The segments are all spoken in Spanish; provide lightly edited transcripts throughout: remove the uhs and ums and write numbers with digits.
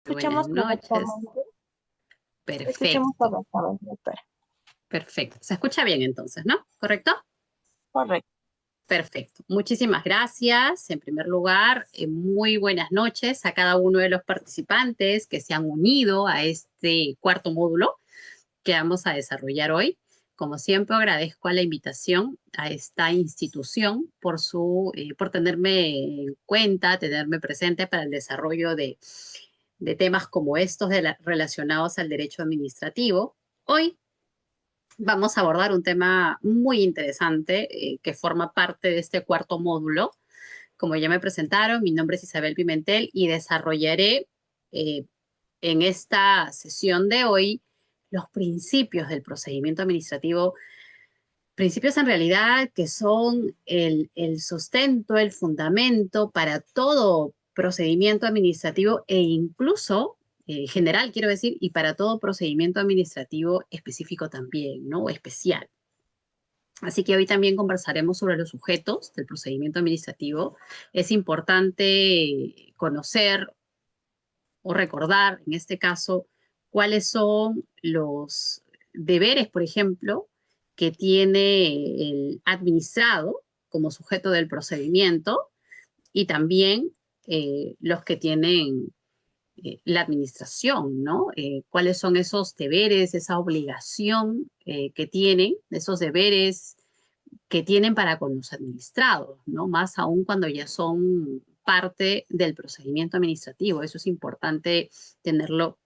Buenas Escuchamos noches. correctamente. Escuchamos Perfecto, correctamente, doctora. perfecto. Se escucha bien entonces, ¿no? ¿Correcto? Correcto. Perfecto. Muchísimas gracias. En primer lugar, muy buenas noches a cada uno de los participantes que se han unido a este cuarto módulo que vamos a desarrollar hoy. Como siempre, agradezco a la invitación a esta institución por tenerme en cuenta, tenerme presente para el desarrollo de temas como estos relacionados al derecho administrativo. Hoy vamos a abordar un tema muy interesante que forma parte de este cuarto módulo. Como ya me presentaron, mi nombre es Isabel Pimentel y desarrollaré eh, en esta sesión de hoy los principios del procedimiento administrativo, principios en realidad que son el sustento, el fundamento para todo procedimiento administrativo e incluso general, quiero decir, y para todo procedimiento administrativo específico también, ¿no? O especial. Así que hoy también conversaremos sobre los sujetos del procedimiento administrativo. Es importante conocer o recordar, en este caso, cuáles son los deberes, por ejemplo, que tiene el administrado como sujeto del procedimiento y también los que tienen la administración, ¿no? ¿Cuáles son esos deberes, esa obligación que tienen, esos deberes que tienen para con los administrados, ¿no? Más aún cuando ya son parte del procedimiento administrativo. Eso es importante tenerlo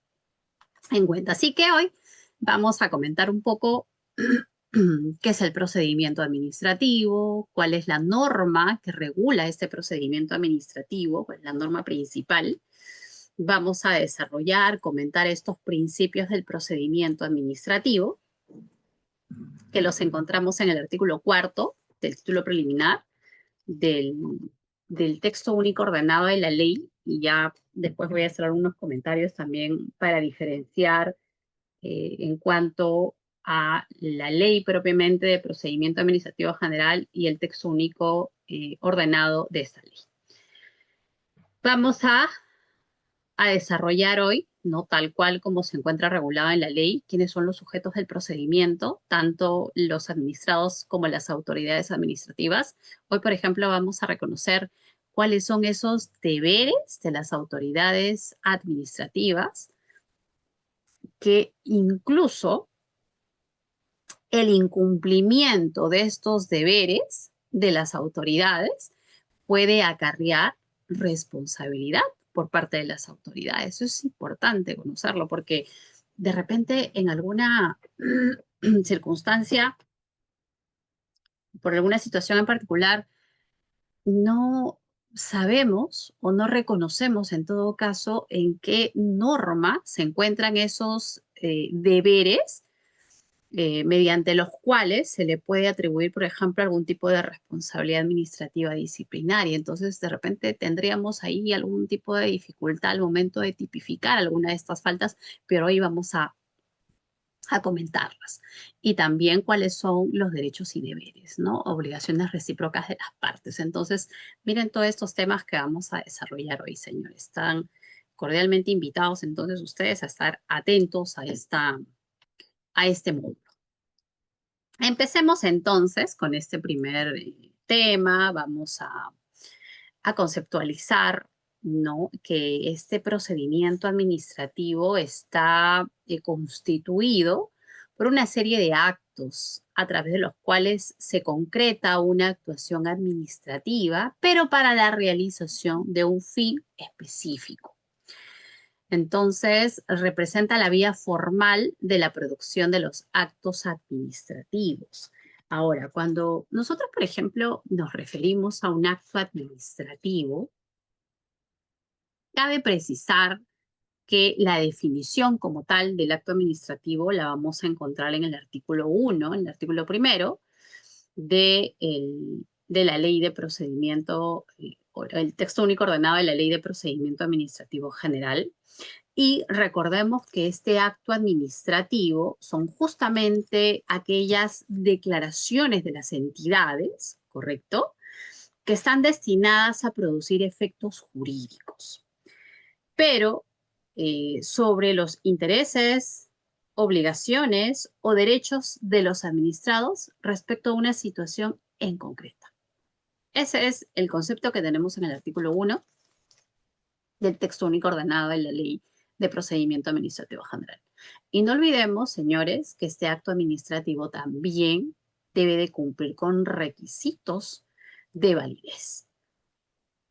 en cuenta. Así que hoy vamos a comentar un poco qué es el procedimiento administrativo, cuál es la norma que regula este procedimiento administrativo, pues la norma principal. Vamos a desarrollar, comentar estos principios del procedimiento administrativo, que los encontramos en el artículo 4 del título preliminar del, del texto único ordenado de la ley, y ya después voy a hacer algunos comentarios también para diferenciar en cuanto a la ley propiamente de procedimiento administrativo general y el texto único ordenado de esta ley. Vamos a desarrollar hoy, no tal cual como se encuentra regulado en la ley, quiénes son los sujetos del procedimiento, tanto los administrados como las autoridades administrativas. Hoy, por ejemplo, vamos a reconocer cuáles son esos deberes de las autoridades administrativas que incluso el incumplimiento de estos deberes de las autoridades puede acarrear responsabilidad por parte de las autoridades. Eso es importante conocerlo porque de repente en alguna circunstancia, por alguna situación en particular, no sabemos o no reconocemos en todo caso en qué norma se encuentran esos deberes mediante los cuales se le puede atribuir, por ejemplo, algún tipo de responsabilidad administrativa disciplinaria. Entonces, de repente tendríamos ahí algún tipo de dificultad al momento de tipificar alguna de estas faltas, pero hoy vamos a comentarlas. Y también cuáles son los derechos y deberes, ¿no? Obligaciones recíprocas de las partes. Entonces, miren todos estos temas que vamos a desarrollar hoy, señores. Están cordialmente invitados entonces ustedes a estar atentos a este módulo. Empecemos entonces con este primer tema. Vamos a conceptualizar, ¿no? Que este procedimiento administrativo está constituido por una serie de actos a través de los cuales se concreta una actuación administrativa, pero para la realización de un fin específico. Entonces, representa la vía formal de la producción de los actos administrativos. Ahora, cuando nosotros, por ejemplo, nos referimos a un acto administrativo, cabe precisar que la definición como tal del acto administrativo la vamos a encontrar en el artículo 1, en el artículo primero de la ley de procedimiento, el texto único ordenado de la ley de procedimiento administrativo general. Y recordemos que este acto administrativo son justamente aquellas declaraciones de las entidades, ¿correcto?, que están destinadas a producir efectos jurídicos. Pero sobre los intereses, obligaciones o derechos de los administrados respecto a una situación en concreto. Ese es el concepto que tenemos en el artículo 1 del texto único ordenado de la Ley de Procedimiento Administrativo General. Y no olvidemos, señores, que este acto administrativo también debe de cumplir con requisitos de validez.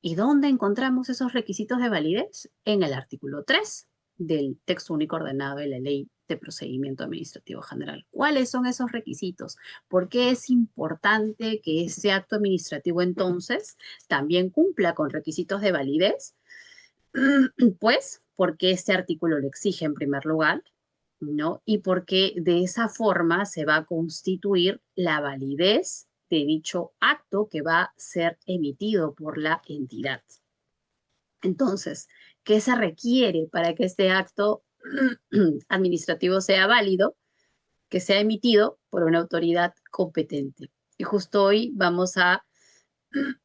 ¿Y dónde encontramos esos requisitos de validez? En el artículo 3 del texto único ordenado de la Ley de Procedimiento Administrativo General. ¿Cuáles son esos requisitos? ¿Por qué es importante que ese acto administrativo entonces también cumpla con requisitos de validez? Pues porque este artículo lo exige en primer lugar, ¿no? Y porque de esa forma se va a constituir la validez de dicho acto que va a ser emitido por la entidad. Entonces, ¿qué se requiere para que este acto administrativo sea válido? Que sea emitido por una autoridad competente. Y justo hoy vamos a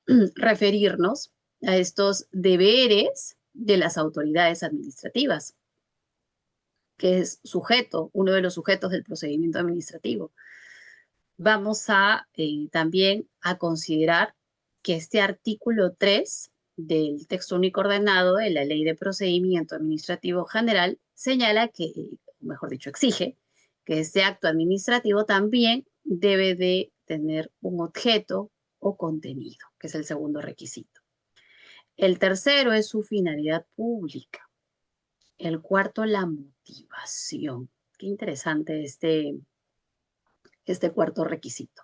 referirnos a estos deberes de las autoridades administrativas, que es uno de los sujetos del procedimiento administrativo. Vamos a también a considerar que este artículo 3 del texto único ordenado de la Ley de Procedimiento Administrativo General señala que, mejor dicho, exige que este acto administrativo también debe de tener un objeto o contenido, que es el segundo requisito. El tercero es su finalidad pública. El cuarto, la motivación. Qué interesante este cuarto requisito.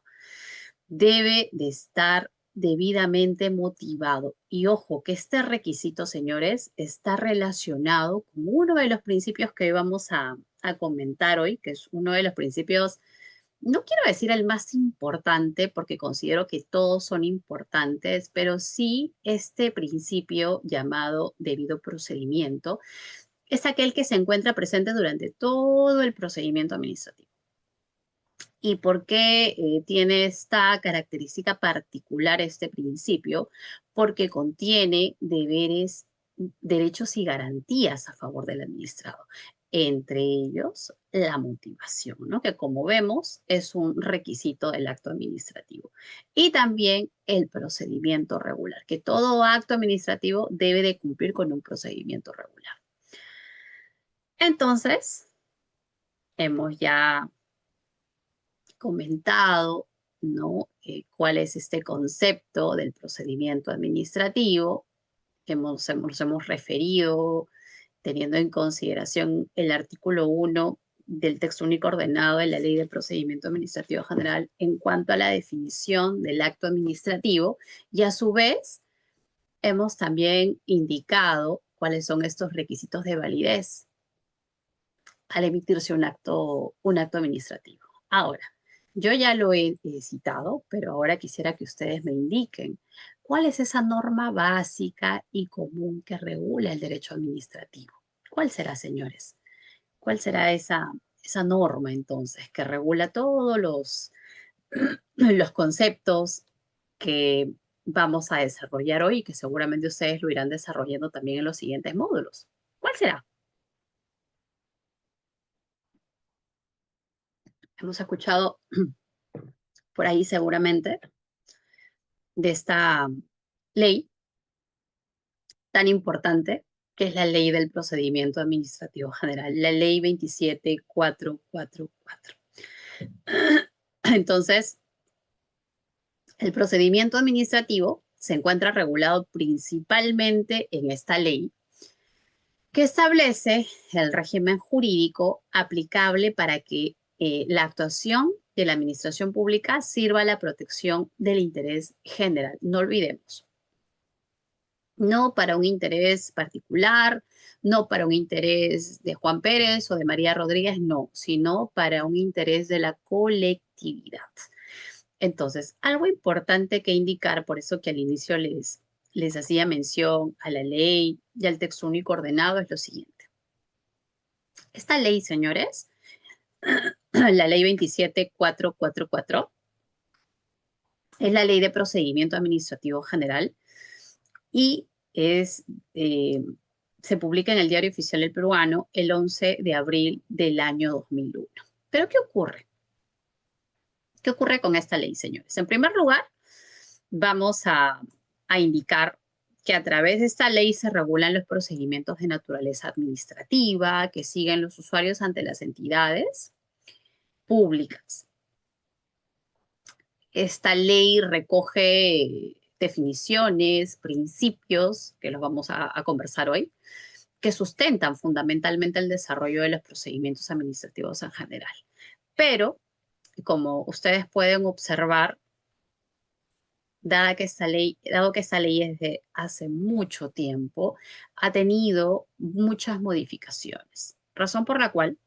Debe de estar debidamente motivado. Y ojo, que este requisito, señores, está relacionado con uno de los principios que vamos a comentar hoy, que es uno de los principios, no quiero decir el más importante, porque considero que todos son importantes, pero sí este principio llamado debido procedimiento es aquel que se encuentra presente durante todo el procedimiento administrativo. ¿Y por qué tiene esta característica particular este principio? Porque contiene deberes, derechos y garantías a favor del administrado. Entre ellos, la motivación, ¿no? Que como vemos es un requisito del acto administrativo. Y también el procedimiento regular, que todo acto administrativo debe de cumplir con un procedimiento regular. Entonces, hemos ya comentado, ¿no? Cuál es este concepto del procedimiento administrativo, que nos hemos referido teniendo en consideración el artículo 1 del texto único ordenado de la Ley de Procedimiento Administrativo General en cuanto a la definición del acto administrativo, y a su vez hemos también indicado cuáles son estos requisitos de validez al emitirse un acto administrativo. Ahora, yo ya lo he citado, pero ahora quisiera que ustedes me indiquen cuál es esa norma básica y común que regula el derecho administrativo. ¿Cuál será, señores? ¿Cuál será esa norma entonces que regula todos los conceptos que vamos a desarrollar hoy y que seguramente ustedes lo irán desarrollando también en los siguientes módulos? ¿Cuál será? Hemos escuchado por ahí seguramente de esta ley tan importante que es la Ley del Procedimiento Administrativo General, la Ley 27444. Entonces, el procedimiento administrativo se encuentra regulado principalmente en esta ley, que establece el régimen jurídico aplicable para que la actuación de la administración pública sirva a la protección del interés general. No olvidemos, no para un interés particular, no para un interés de Juan Pérez o de María Rodríguez, no, sino para un interés de la colectividad. Entonces, algo importante que indicar, por eso que al inicio les hacía mención a la ley y al texto único ordenado, es lo siguiente. Esta ley, señores, la ley 27444, es la ley de procedimiento administrativo general y es se publica en el Diario Oficial del Peruano el 11 de abril del año 2001. ¿Pero qué ocurre? ¿Qué ocurre con esta ley, señores? En primer lugar, vamos a indicar que a través de esta ley se regulan los procedimientos de naturaleza administrativa que siguen los usuarios ante las entidades públicas. Esta ley recoge definiciones, principios, que los vamos a conversar hoy, que sustentan fundamentalmente el desarrollo de los procedimientos administrativos en general. Pero, como ustedes pueden observar, dado que esta ley es de hace mucho tiempo, ha tenido muchas modificaciones, razón por la cual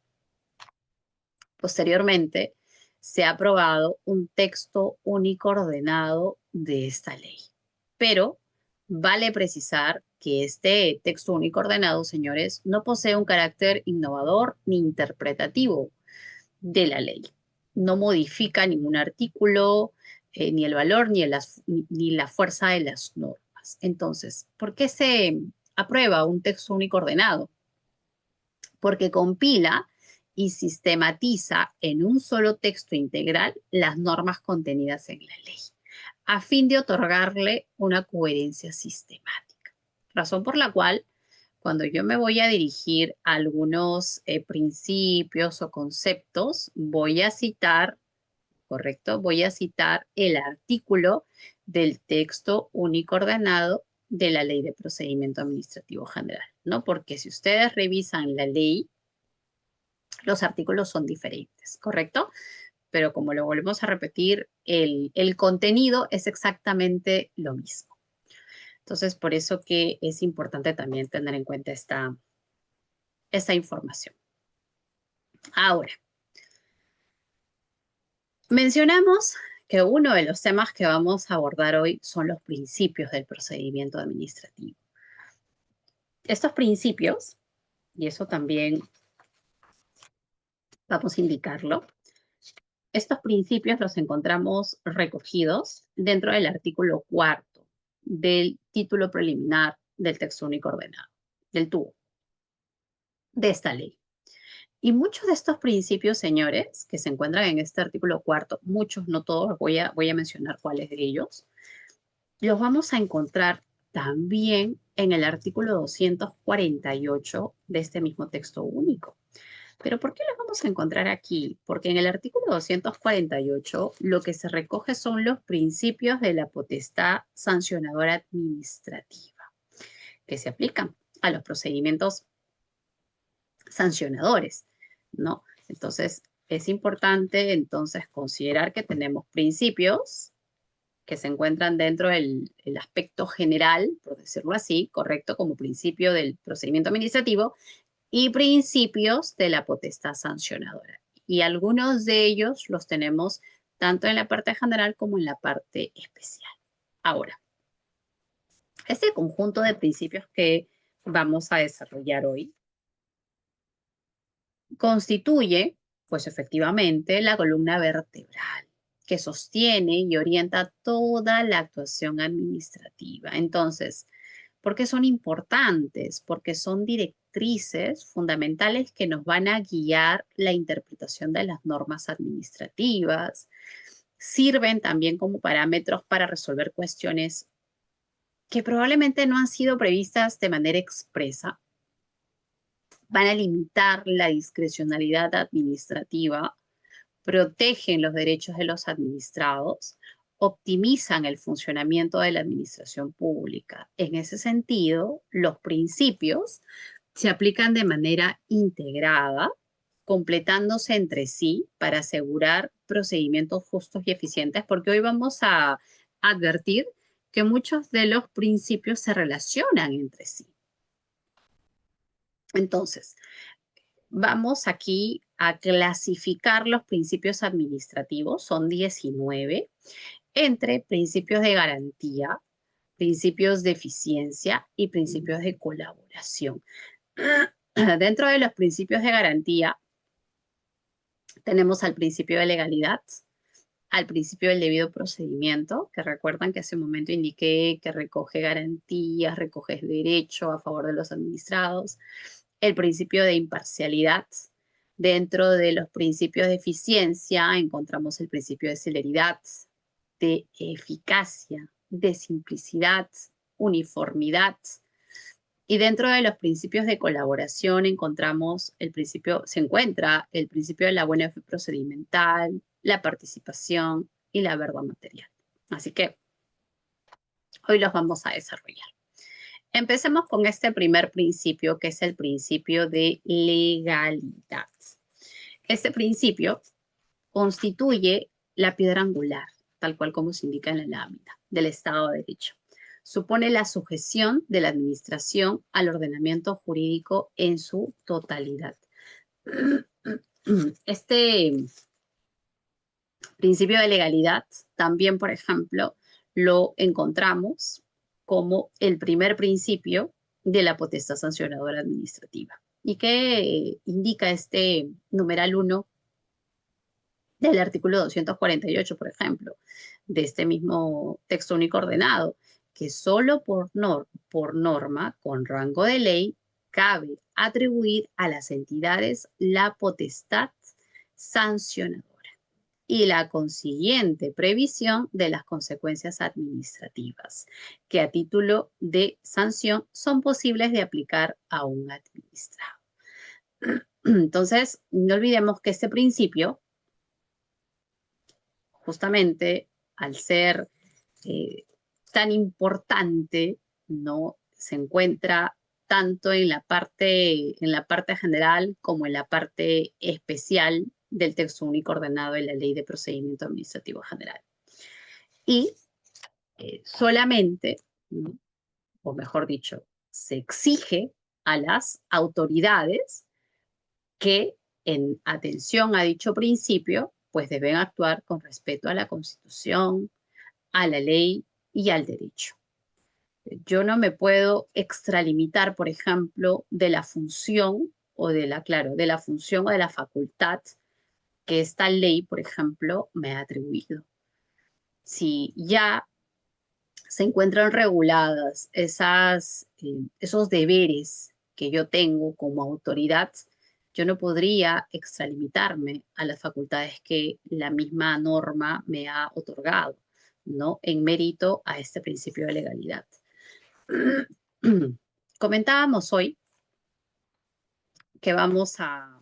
posteriormente se ha aprobado un texto único ordenado de esta ley. Pero vale precisar que este texto único ordenado, señores, no posee un carácter innovador ni interpretativo de la ley. No modifica ningún artículo, ni el valor, ni la fuerza de las normas. Entonces, ¿por qué se aprueba un texto único ordenado? Porque compila y sistematiza en un solo texto integral las normas contenidas en la ley, a fin de otorgarle una coherencia sistemática. Razón por la cual, cuando yo me voy a dirigir a algunos principios o conceptos, voy a citar, ¿correcto? Voy a citar el artículo del texto único ordenado de la Ley de Procedimiento Administrativo General, ¿no? Porque si ustedes revisan la ley, los artículos son diferentes, ¿correcto? Pero como lo volvemos a repetir, el contenido es exactamente lo mismo. Entonces, por eso que es importante también tener en cuenta esta información. Ahora, mencionamos que uno de los temas que vamos a abordar hoy son los principios del procedimiento administrativo. Estos principios, y eso también vamos a indicarlo, estos principios los encontramos recogidos dentro del artículo 4 del título preliminar del texto único ordenado, del TUO, de esta ley. Y muchos de estos principios, señores, que se encuentran en este artículo 4, muchos, no todos, voy a mencionar cuáles de ellos, los vamos a encontrar también en el artículo 248 de este mismo texto único. ¿Pero por qué los vamos a encontrar aquí? Porque en el artículo 248 lo que se recoge son los principios de la potestad sancionadora administrativa que se aplican a los procedimientos sancionadores, ¿no? Entonces, es importante entonces considerar que tenemos principios que se encuentran dentro del aspecto general, por decirlo así, correcto, como principio del procedimiento administrativo, y principios de la potestad sancionadora. Y algunos de ellos los tenemos tanto en la parte general como en la parte especial. Ahora, este conjunto de principios que vamos a desarrollar hoy constituye, pues efectivamente, la columna vertebral que sostiene y orienta toda la actuación administrativa. Entonces, ¿por qué son importantes? Porque son directrices fundamentales que nos van a guiar la interpretación de las normas administrativas. Sirven también como parámetros para resolver cuestiones que probablemente no han sido previstas de manera expresa. Van a limitar la discrecionalidad administrativa, protegen los derechos de los administrados, optimizan el funcionamiento de la administración pública. En ese sentido, los principios se aplican de manera integrada, completándose entre sí para asegurar procedimientos justos y eficientes, porque hoy vamos a advertir que muchos de los principios se relacionan entre sí. Entonces, vamos aquí a clasificar los principios administrativos, son 19, entre principios de garantía, principios de eficiencia y principios de colaboración. Dentro de los principios de garantía tenemos al principio de legalidad, al principio del debido procedimiento, que recuerdan que hace un momento indiqué que recoge garantías, recoge derecho a favor de los administrados, el principio de imparcialidad. Dentro de los principios de eficiencia encontramos el principio de celeridad, de eficacia, de simplicidad, uniformidad. Y dentro de los principios de colaboración se encuentra el principio de la buena fe procedimental, la participación y la verdad material. Así que hoy los vamos a desarrollar. Empecemos con este primer principio, que es el principio de legalidad. Este principio constituye la piedra angular, tal cual como se indica en la lámina, del Estado de Derecho. Supone la sujeción de la administración al ordenamiento jurídico en su totalidad. Este principio de legalidad también, por ejemplo, lo encontramos como el primer principio de la potestad sancionadora administrativa. ¿Y qué indica este numeral 1 del artículo 248, por ejemplo, de este mismo texto único ordenado? Que solo por norma con rango de ley cabe atribuir a las entidades la potestad sancionadora y la consiguiente previsión de las consecuencias administrativas, que a título de sanción son posibles de aplicar a un administrado. Entonces, no olvidemos que este principio, justamente al ser tan importante, ¿no? Se encuentra tanto en la parte general como en la parte especial del texto único ordenado de la Ley de Procedimiento Administrativo General. Y solamente, ¿no? O mejor dicho, se exige a las autoridades que, en atención a dicho principio, pues deben actuar con respeto a la Constitución, a la ley y al derecho. Yo no me puedo extralimitar, por ejemplo, de la función o de la función o de la facultad que esta ley, por ejemplo, me ha atribuido. Si ya se encuentran reguladas esos deberes que yo tengo como autoridad, yo no podría extralimitarme a las facultades que la misma norma me ha otorgado, ¿no? En mérito a este principio de legalidad. Comentábamos hoy que vamos a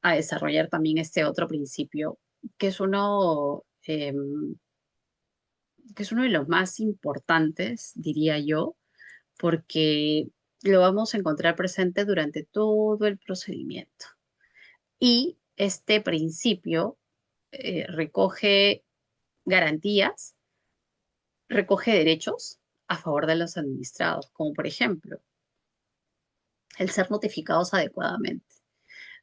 desarrollar también este otro principio, que es que es uno de los más importantes, diría yo, porque lo vamos a encontrar presente durante todo el procedimiento. Y este principio recoge garantías, recoge derechos a favor de los administrados, como por ejemplo el ser notificados adecuadamente.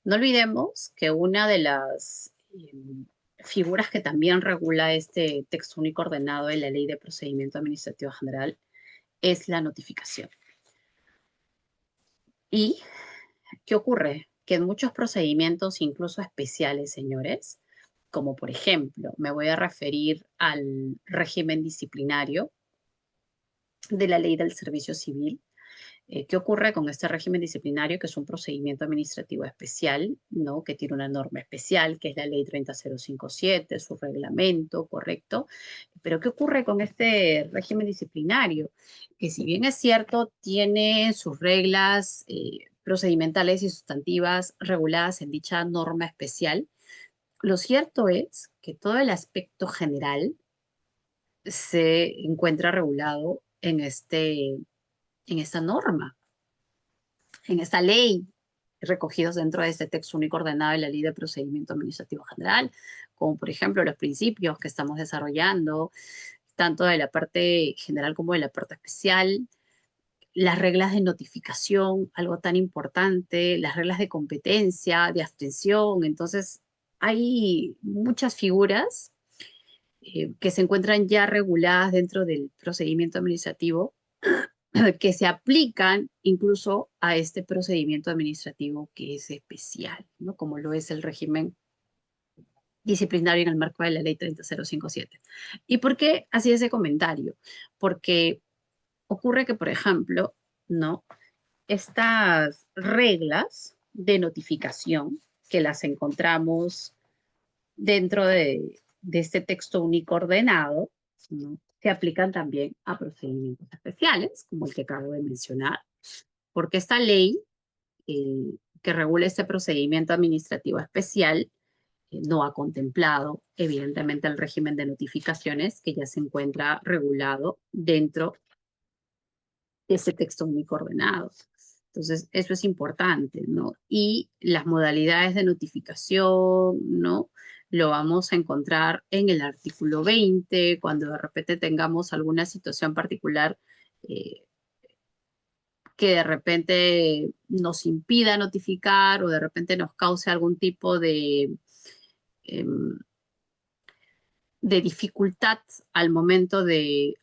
No olvidemos que una de las figuras que también regula este texto único ordenado de la Ley de Procedimiento Administrativo General es la notificación. ¿Y qué ocurre? Que en muchos procedimientos, incluso especiales, señores, como por ejemplo, me voy a referir al régimen disciplinario de la Ley del Servicio Civil. ¿Qué ocurre con este régimen disciplinario? Que es un procedimiento administrativo especial, ¿no? Que tiene una norma especial, que es la Ley 30057, su reglamento, ¿correcto? Pero ¿qué ocurre con este régimen disciplinario? Que si bien es cierto, tiene sus reglas procedimentales y sustantivas reguladas en dicha norma especial, lo cierto es que todo el aspecto general se encuentra regulado en esta norma, en esta ley, recogidos dentro de este texto único ordenado de la Ley de Procedimiento Administrativo General, como por ejemplo los principios que estamos desarrollando, tanto de la parte general como de la parte especial, las reglas de notificación, algo tan importante, las reglas de competencia, de abstención. Entonces, hay muchas figuras que se encuentran ya reguladas dentro del procedimiento administrativo que se aplican incluso a este procedimiento administrativo que es especial, ¿no? Como lo es el régimen disciplinario en el marco de la ley 30057. ¿Y por qué hacía ese comentario? Porque ocurre que, por ejemplo, ¿no? Estas reglas de notificación que las encontramos dentro de este texto único ordenado, ¿no? Se aplican también a procedimientos especiales, como el que acabo de mencionar, porque esta ley que regula este procedimiento administrativo especial no ha contemplado, evidentemente, el régimen de notificaciones que ya se encuentra regulado dentro de ese texto único ordenado. Entonces, eso es importante, ¿no? Y las modalidades de notificación, ¿no? Lo vamos a encontrar en el artículo 20, cuando de repente tengamos alguna situación particular eh, que de repente nos impida notificar o de repente nos cause algún tipo em, de dificultad al momento de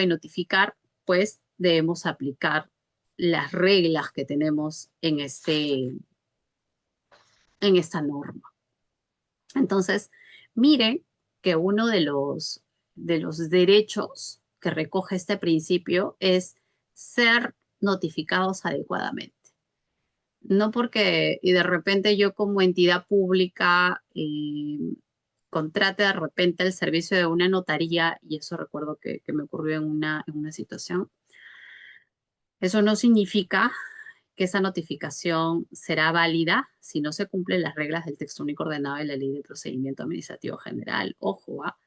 notificar, pues debemos aplicar las reglas que tenemos en esta norma. Entonces, miren que uno de los derechos que recoge este principio es ser notificados adecuadamente. No porque y de repente yo como entidad pública contrate de repente el servicio de una notaría, y eso recuerdo que me ocurrió en una situación, eso no significa que esa notificación será válida si no se cumplen las reglas del texto único ordenado de la Ley de Procedimiento Administrativo General. Ojo, ¿ah?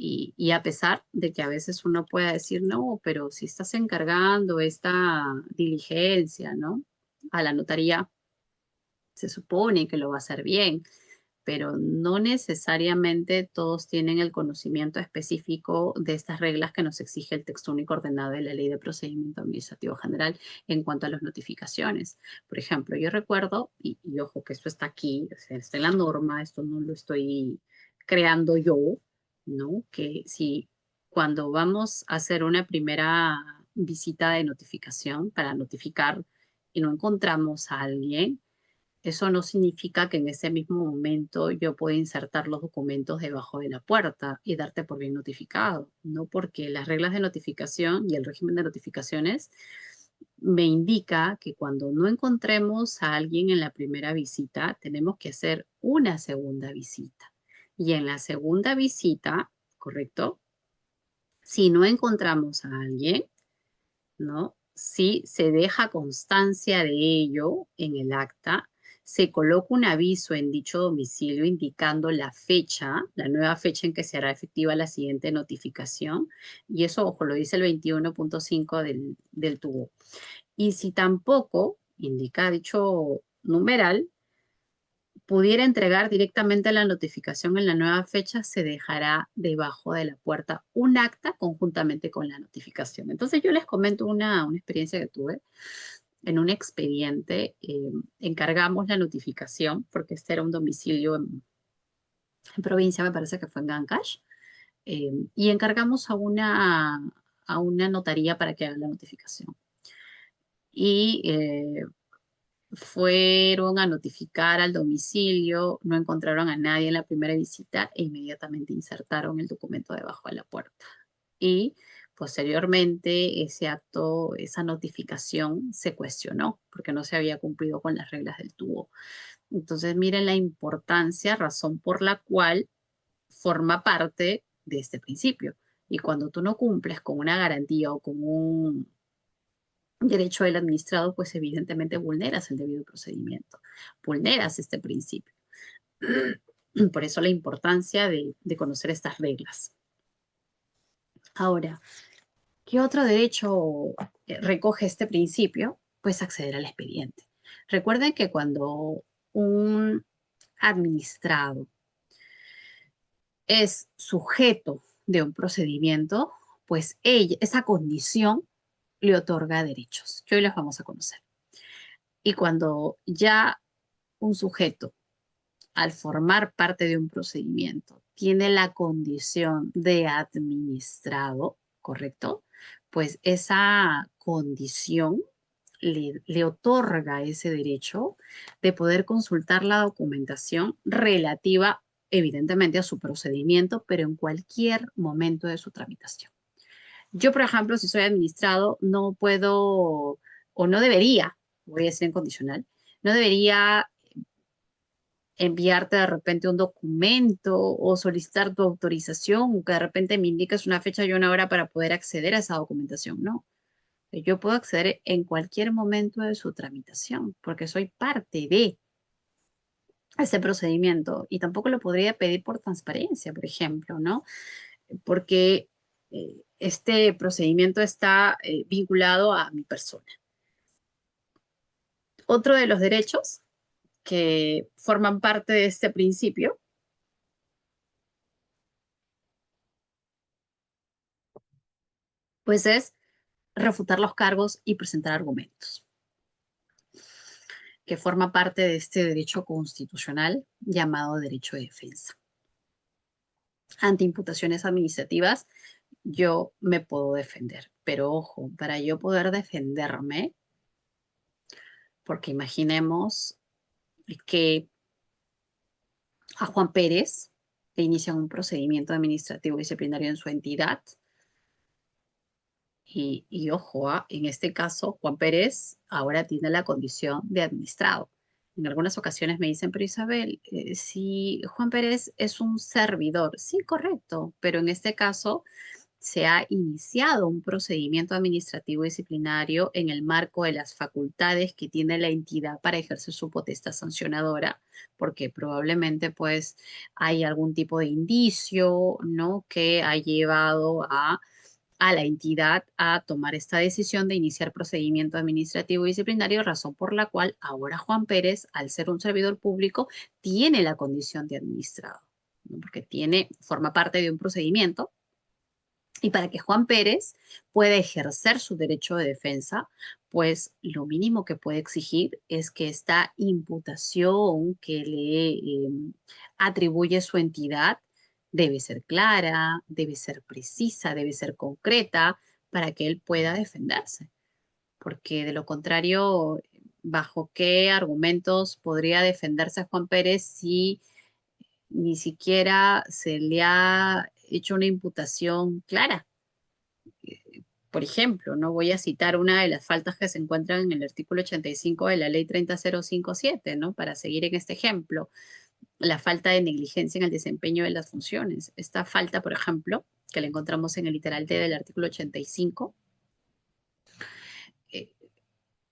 Y a pesar de que a veces uno pueda decir, no, pero si estás encargando esta diligencia, ¿no? A la notaría, se supone que lo va a hacer bien, pero no necesariamente todos tienen el conocimiento específico de estas reglas que nos exige el texto único ordenado de la Ley de Procedimiento Administrativo General en cuanto a las notificaciones. Por ejemplo, yo recuerdo, y ojo que esto está aquí, o sea, está en la norma, esto no lo estoy creando yo, ¿no? Que si cuando vamos a hacer una primera visita de notificación para notificar y no encontramos a alguien, eso no significa que en ese mismo momento yo pueda insertar los documentos debajo de la puerta y darte por bien notificado, ¿no? Porque las reglas de notificación y el régimen de notificaciones me indica que cuando no encontremos a alguien en la primera visita, tenemos que hacer una segunda visita. Y en la segunda visita, ¿correcto? Si no encontramos a alguien, ¿no? Si se deja constancia de ello en el acta, se coloca un aviso en dicho domicilio indicando la fecha, la nueva fecha en que se hará efectiva la siguiente notificación, y eso, ojo, lo dice el 21.5 del tubo. Y si tampoco indica dicho numeral, pudiera entregar directamente la notificación en la nueva fecha, se dejará debajo de la puerta un acta conjuntamente con la notificación. Entonces yo les comento una experiencia que tuve. En un expediente encargamos la notificación, porque este era un domicilio en provincia, me parece que fue en Ancash, y encargamos a una notaría para que haga la notificación. Y fueron a notificar al domicilio, no encontraron a nadie en la primera visita e inmediatamente insertaron el documento debajo de la puerta. Y posteriormente ese acto, esa notificación se cuestionó porque no se había cumplido con las reglas del tubo. Entonces miren la importancia, razón por la cual forma parte de este principio. Y cuando tú no cumples con una garantía o con un derecho del administrado, pues evidentemente vulneras el debido procedimiento, vulneras este principio. Por eso la importancia de conocer estas reglas. Ahora, ¿qué otro derecho recoge este principio? Pues acceder al expediente. Recuerden que cuando un administrado es sujeto de un procedimiento, pues esa condición le otorga derechos, que hoy los vamos a conocer. Y cuando ya un sujeto, al formar parte de un procedimiento, tiene la condición de administrado, ¿correcto? Pues esa condición le otorga ese derecho de poder consultar la documentación relativa evidentemente a su procedimiento, pero en cualquier momento de su tramitación. Yo, por ejemplo, si soy administrado, no puedo o no debería, voy a decir en condicional, no debería enviarte de repente un documento o solicitar tu autorización o que de repente me indiques una fecha y una hora para poder acceder a esa documentación. No, yo puedo acceder en cualquier momento de su tramitación porque soy parte de ese procedimiento y tampoco lo podría pedir por transparencia, por ejemplo, ¿no? Porque este procedimiento está vinculado a mi persona. Otro de los derechos que forman parte de este principio, pues es refutar los cargos y presentar argumentos, que forma parte de este derecho constitucional llamado derecho de defensa. Ante imputaciones administrativas, yo me puedo defender, pero ojo, para yo poder defenderme, porque imaginemos que a Juan Pérez le inician un procedimiento administrativo disciplinario en su entidad. Y ojo, en este caso, Juan Pérez ahora tiene la condición de administrado. En algunas ocasiones me dicen, pero Isabel, si Juan Pérez es un servidor, sí, correcto, pero en este caso se ha iniciado un procedimiento administrativo disciplinario en el marco de las facultades que tiene la entidad para ejercer su potestad sancionadora, porque probablemente pues hay algún tipo de indicio, ¿no? Que ha llevado a la entidad a tomar esta decisión de iniciar procedimiento administrativo disciplinario, razón por la cual ahora Juan Pérez, al ser un servidor público, tiene la condición de administrado, ¿no? Porque forma parte de un procedimiento. Y para que Juan Pérez pueda ejercer su derecho de defensa, pues lo mínimo que puede exigir es que esta imputación que le atribuye su entidad debe ser clara, debe ser precisa, debe ser concreta para que él pueda defenderse. Porque de lo contrario, ¿bajo qué argumentos podría defenderse Juan Pérez si ni siquiera se le ha hecho una imputación clara? Por ejemplo, no voy a citar una de las faltas que se encuentran en el artículo 85 de la ley 30057, ¿no? Para seguir en este ejemplo, la falta de negligencia en el desempeño de las funciones. Esta falta, por ejemplo, que la encontramos en el literal D del artículo 85, eh,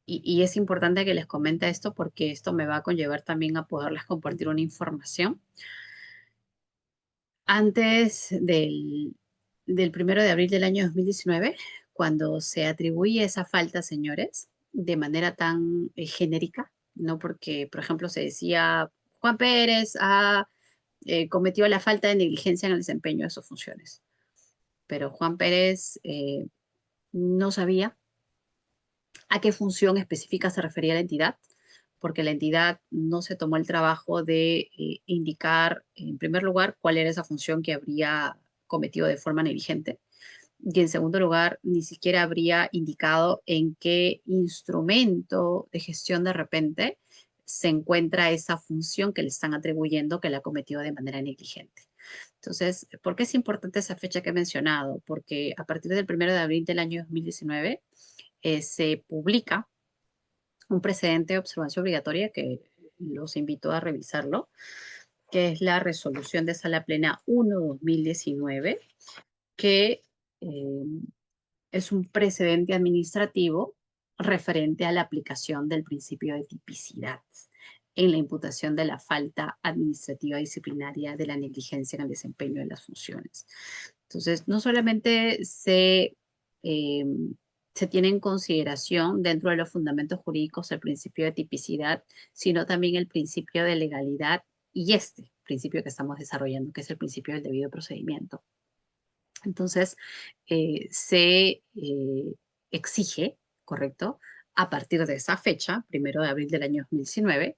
y es importante que les comente esto porque esto me va a conllevar también a poderles compartir una información. Antes del 1 de abril del año 2019, cuando se atribuye esa falta, señores, de manera tan genérica, no porque, por ejemplo, se decía Juan Pérez cometió la falta de negligencia en el desempeño de sus funciones, pero Juan Pérez no sabía a qué función específica se refería la entidad, porque la entidad no se tomó el trabajo de indicar, en primer lugar, cuál era esa función que habría cometido de forma negligente. Y en segundo lugar, ni siquiera habría indicado en qué instrumento de gestión de repente se encuentra esa función que le están atribuyendo que la cometió de manera negligente. Entonces, ¿por qué es importante esa fecha que he mencionado? Porque a partir del 1 de abril del año 2019 se publica un precedente de observancia obligatoria que los invito a revisarlo, que es la resolución de Sala Plena 1/2019, que eh, es un precedente administrativo referente a la aplicación del principio de tipicidad en la imputación de la falta administrativa disciplinaria de la negligencia en el desempeño de las funciones. Entonces, no solamente eh, se tiene en consideración dentro de los fundamentos jurídicos el principio de tipicidad, sino también el principio de legalidad y este principio que estamos desarrollando, que es el principio del debido procedimiento. Entonces, se exige, ¿correcto? A partir de esa fecha, 1 de abril del año 2019,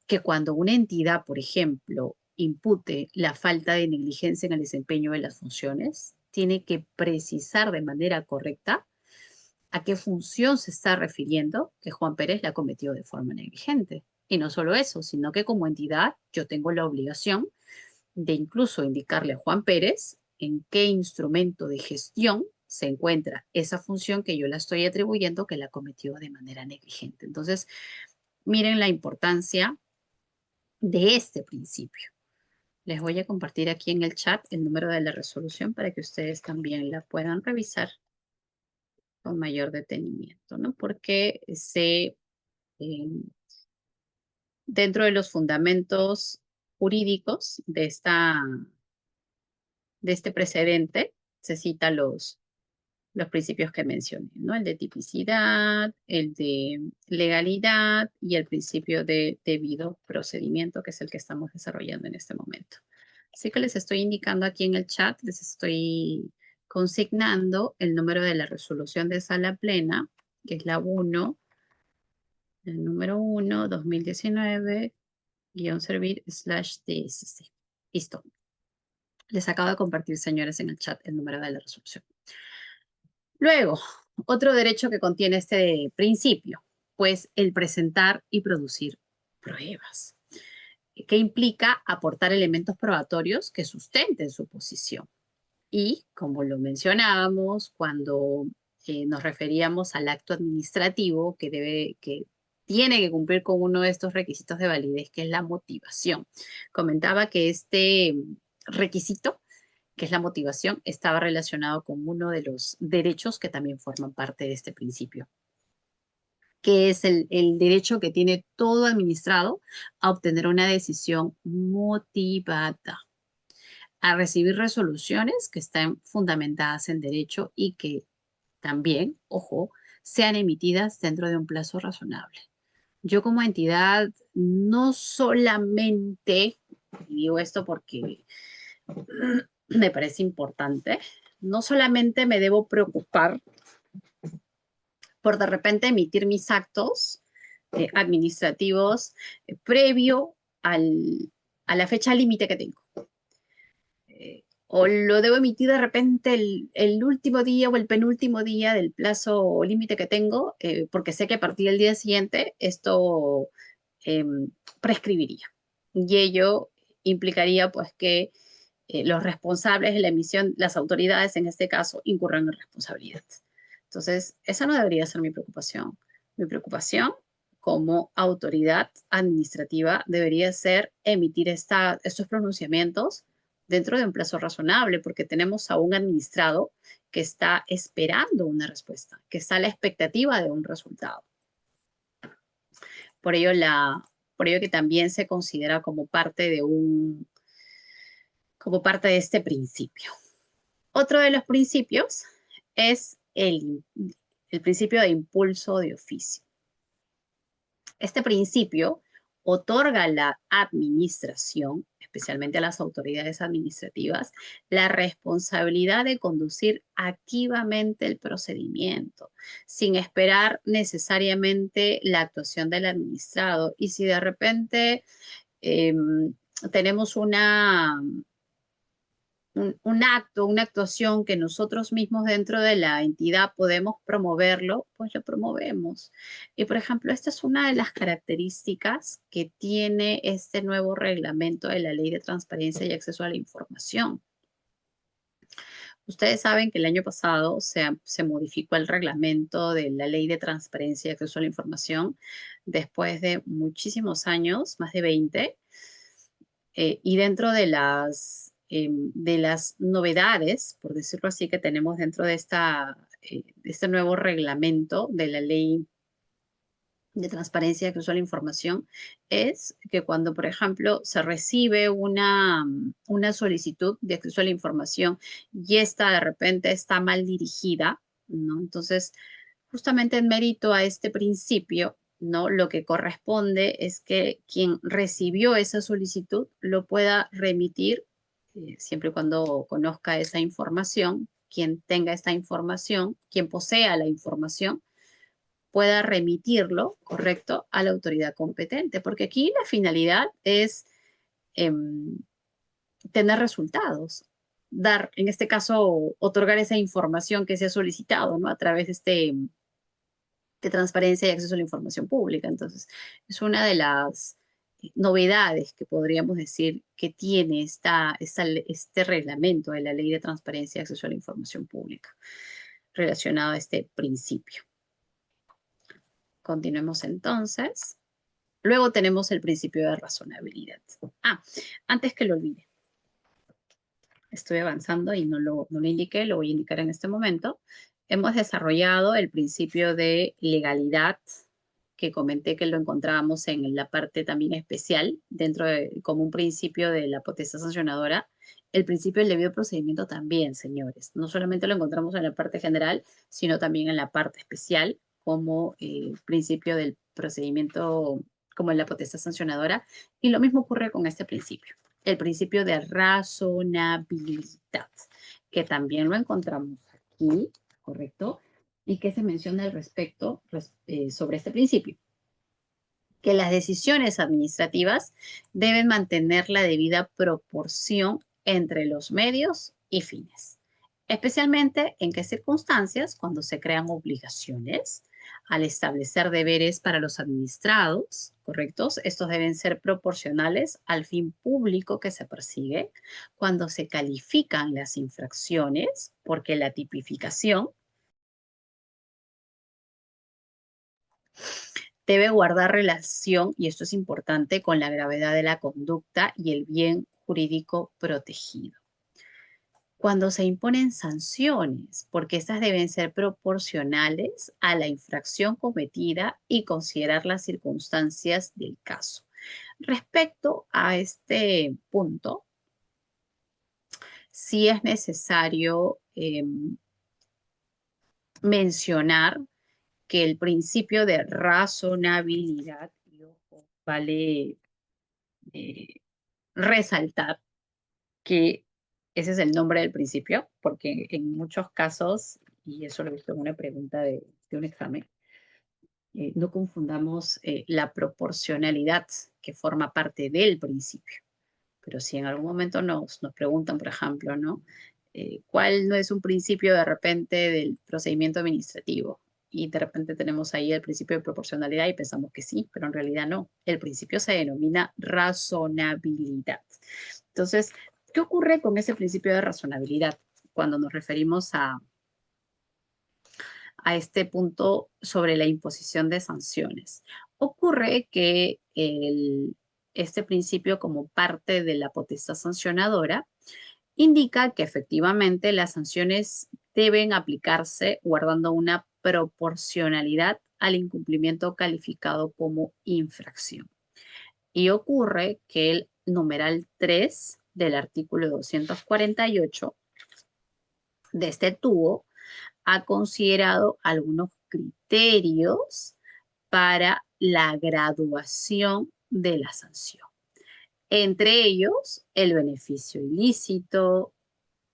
que cuando una entidad, por ejemplo, impute la falta de negligencia en el desempeño de las funciones, tiene que precisar de manera correcta a qué función se está refiriendo que Juan Pérez la cometió de forma negligente. Y no solo eso, sino que como entidad yo tengo la obligación de incluso indicarle a Juan Pérez en qué instrumento de gestión se encuentra esa función que yo la estoy atribuyendo que la cometió de manera negligente. Entonces, miren la importancia de este principio. Les voy a compartir aquí en el chat el número de la resolución para que ustedes también la puedan revisar con mayor detenimiento, ¿no? Porque dentro de los fundamentos jurídicos de este precedente se citan los principios que mencioné, ¿no? El de tipicidad, el de legalidad y el principio de debido procedimiento, que es el que estamos desarrollando en este momento. Así que les estoy indicando aquí en el chat, les estoy consignando el número de la resolución de sala plena, que es la 1, el número 1, 2019-servir/DSC. Listo. Les acabo de compartir, señores, en el chat el número de la resolución. Luego, otro derecho que contiene este principio, pues el presentar y producir pruebas, que implica aportar elementos probatorios que sustenten su posición. Y, como lo mencionábamos, cuando nos referíamos al acto administrativo que tiene que cumplir con uno de estos requisitos de validez, que es la motivación. Comentaba que este requisito, que es la motivación, estaba relacionado con uno de los derechos que también forman parte de este principio, que es el derecho que tiene todo administrado a obtener una decisión motivada, a recibir resoluciones que están fundamentadas en derecho y que también, ojo, sean emitidas dentro de un plazo razonable. Yo como entidad no solamente, y digo esto porque me parece importante, no solamente me debo preocupar por de repente emitir mis actos administrativos previo a la fecha límite que tengo. O lo debo emitir de repente el último día o el penúltimo día del plazo límite que tengo, porque sé que a partir del día siguiente esto prescribiría. Y ello implicaría pues que los responsables de la emisión, las autoridades en este caso, incurran en responsabilidad. Entonces, esa no debería ser mi preocupación. Mi preocupación como autoridad administrativa debería ser emitir estos pronunciamientos dentro de un plazo razonable, porque tenemos a un administrado que está esperando una respuesta, que está a la expectativa de un resultado. Por ello, que también se considera como parte de este principio. Otro de los principios es el principio de impulso de oficio. Este principio otorga a la administración, especialmente a las autoridades administrativas, la responsabilidad de conducir activamente el procedimiento, sin esperar necesariamente la actuación del administrado. Y si de repente tenemos un acto, una actuación que nosotros mismos dentro de la entidad podemos promoverlo, pues lo promovemos. Y por ejemplo, esta es una de las características que tiene este nuevo reglamento de la Ley de Transparencia y Acceso a la Información. Ustedes saben que el año pasado se modificó el reglamento de la Ley de Transparencia y Acceso a la Información después de muchísimos años, más de 20, y dentro de las novedades, por decirlo así, que tenemos dentro de este nuevo reglamento de la Ley de Transparencia y Acceso a la Información, es que cuando, por ejemplo, se recibe una solicitud de acceso a la información y esta de repente está mal dirigida, ¿no? Entonces, justamente en mérito a este principio, ¿no? Lo que corresponde es que quien recibió esa solicitud lo pueda remitir, siempre y cuando conozca esa información, quien tenga esta información, quien posea la información, pueda remitirlo, ¿correcto?, a la autoridad competente, porque aquí la finalidad es tener resultados, en este caso, otorgar esa información que se ha solicitado, ¿no?, a través de transparencia y acceso a la información pública. Entonces, es una de las novedades que podríamos decir que tiene este reglamento de la Ley de Transparencia y Acceso a la Información Pública relacionado a este principio. Continuemos entonces. Luego tenemos el principio de razonabilidad. Antes que lo olvide. Estoy avanzando y no lo indiqué, lo voy a indicar en este momento. Hemos desarrollado el principio de legalidad, que comenté que lo encontrábamos en la parte también especial, como un principio de la potestad sancionadora. El principio del debido procedimiento también, señores. No solamente lo encontramos en la parte general, sino también en la parte especial, como principio del procedimiento, como en la potestad sancionadora. Y lo mismo ocurre con este principio, el principio de razonabilidad, que también lo encontramos aquí, ¿correcto? Y que se menciona al respecto sobre este principio, que las decisiones administrativas deben mantener la debida proporción entre los medios y fines, especialmente en qué circunstancias, cuando se crean obligaciones, al establecer deberes para los administrados, ¿correctos? Estos deben ser proporcionales al fin público que se persigue, cuando se califican las infracciones, porque la tipificación debe guardar relación, y esto es importante, con la gravedad de la conducta y el bien jurídico protegido. Cuando se imponen sanciones, porque estas deben ser proporcionales a la infracción cometida y considerar las circunstancias del caso. Respecto a este punto, sí es necesario mencionar que el principio de razonabilidad, y ojo, vale resaltar que ese es el nombre del principio, porque en muchos casos, y eso lo he visto en una pregunta de un examen, no confundamos la proporcionalidad que forma parte del principio. Pero si en algún momento nos preguntan, por ejemplo, ¿no? ¿Cuál no es un principio de repente del procedimiento administrativo? Y de repente tenemos ahí el principio de proporcionalidad y pensamos que sí, pero en realidad no. El principio se denomina razonabilidad. Entonces, ¿qué ocurre con ese principio de razonabilidad cuando nos referimos a este punto sobre la imposición de sanciones? Ocurre que este principio, como parte de la potestad sancionadora, indica que efectivamente las sanciones deben aplicarse guardando una proporcionalidad al incumplimiento calificado como infracción. Y ocurre que el numeral 3 del artículo 248 de este TUO ha considerado algunos criterios para la graduación de la sanción. Entre ellos, el beneficio ilícito,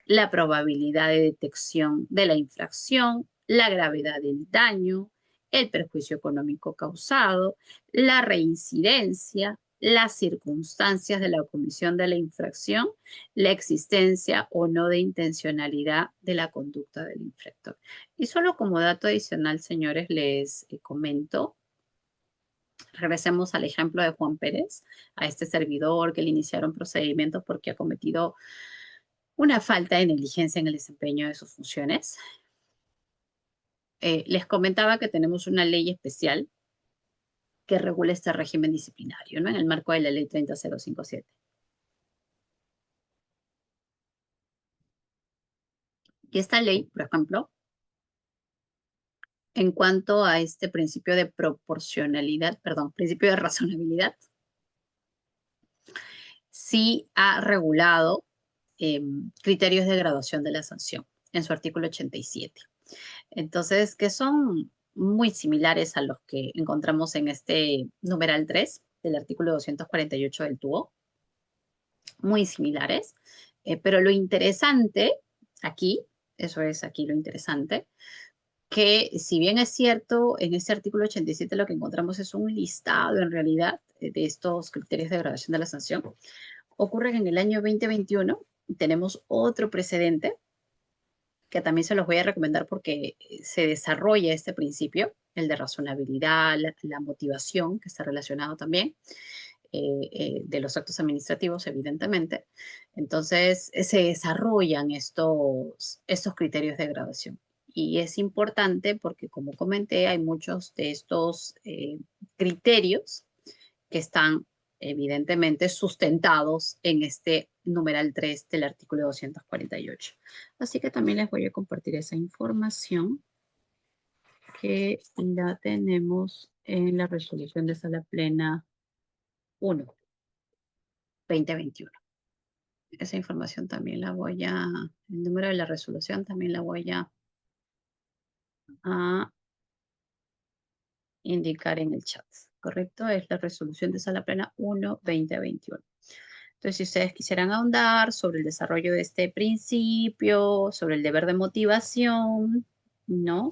la probabilidad de detección de la infracción, la gravedad del daño, el perjuicio económico causado, la reincidencia, las circunstancias de la comisión de la infracción, la existencia o no de intencionalidad de la conducta del infractor. Y solo como dato adicional, señores, les comento. Regresemos al ejemplo de Juan Pérez, a este servidor que le iniciaron procedimientos porque ha cometido una falta de negligencia en el desempeño de sus funciones. Les comentaba que tenemos una ley especial que regula este régimen disciplinario, ¿no? En el marco de la ley 30057. Y esta ley, por ejemplo, en cuanto a este principio de proporcionalidad, perdón, principio de razonabilidad, sí ha regulado criterios de graduación de la sanción en su artículo 87. Entonces, que son muy similares a los que encontramos en este numeral 3 del artículo 248 del TUO. Muy similares. Pero lo interesante aquí, eso es aquí lo interesante, que si bien es cierto, en este artículo 87 lo que encontramos es un listado en realidad de estos criterios de graduación de la sanción, ocurre que en el año 2021 tenemos otro precedente que también se los voy a recomendar porque se desarrolla este principio, el de razonabilidad, la motivación, que está relacionado también. de los actos administrativos, evidentemente. Entonces, se desarrollan estos criterios de graduación. Y es importante porque, como comenté, hay muchos de estos criterios que están evidentemente sustentados en este numeral 3 del artículo 248. Así que también les voy a compartir esa información que la tenemos en la resolución de sala plena 1, 2021. Esa información también la voy el número de la resolución también la voy a indicar en el chat, ¿correcto? Es la resolución de sala plena 1, 2021. Entonces, si ustedes quisieran ahondar sobre el desarrollo de este principio, sobre el deber de motivación, ¿no?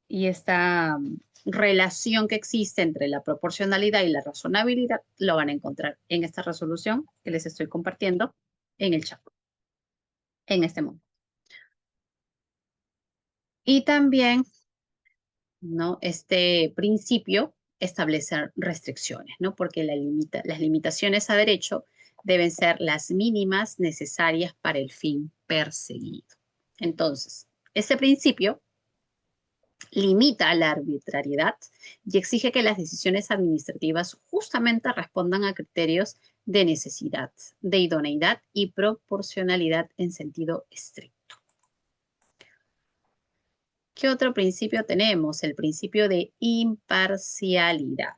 Y esta relación que existe entre la proporcionalidad y la razonabilidad, lo van a encontrar en esta resolución que les estoy compartiendo en el chat, en este momento. Y también, ¿no? Este principio establece restricciones, ¿no? Porque las limitaciones a derecho deben ser las mínimas necesarias para el fin perseguido. Entonces, este principio limita la arbitrariedad y exige que las decisiones administrativas justamente respondan a criterios de necesidad, de idoneidad y proporcionalidad en sentido estricto. ¿Qué otro principio tenemos? El principio de imparcialidad.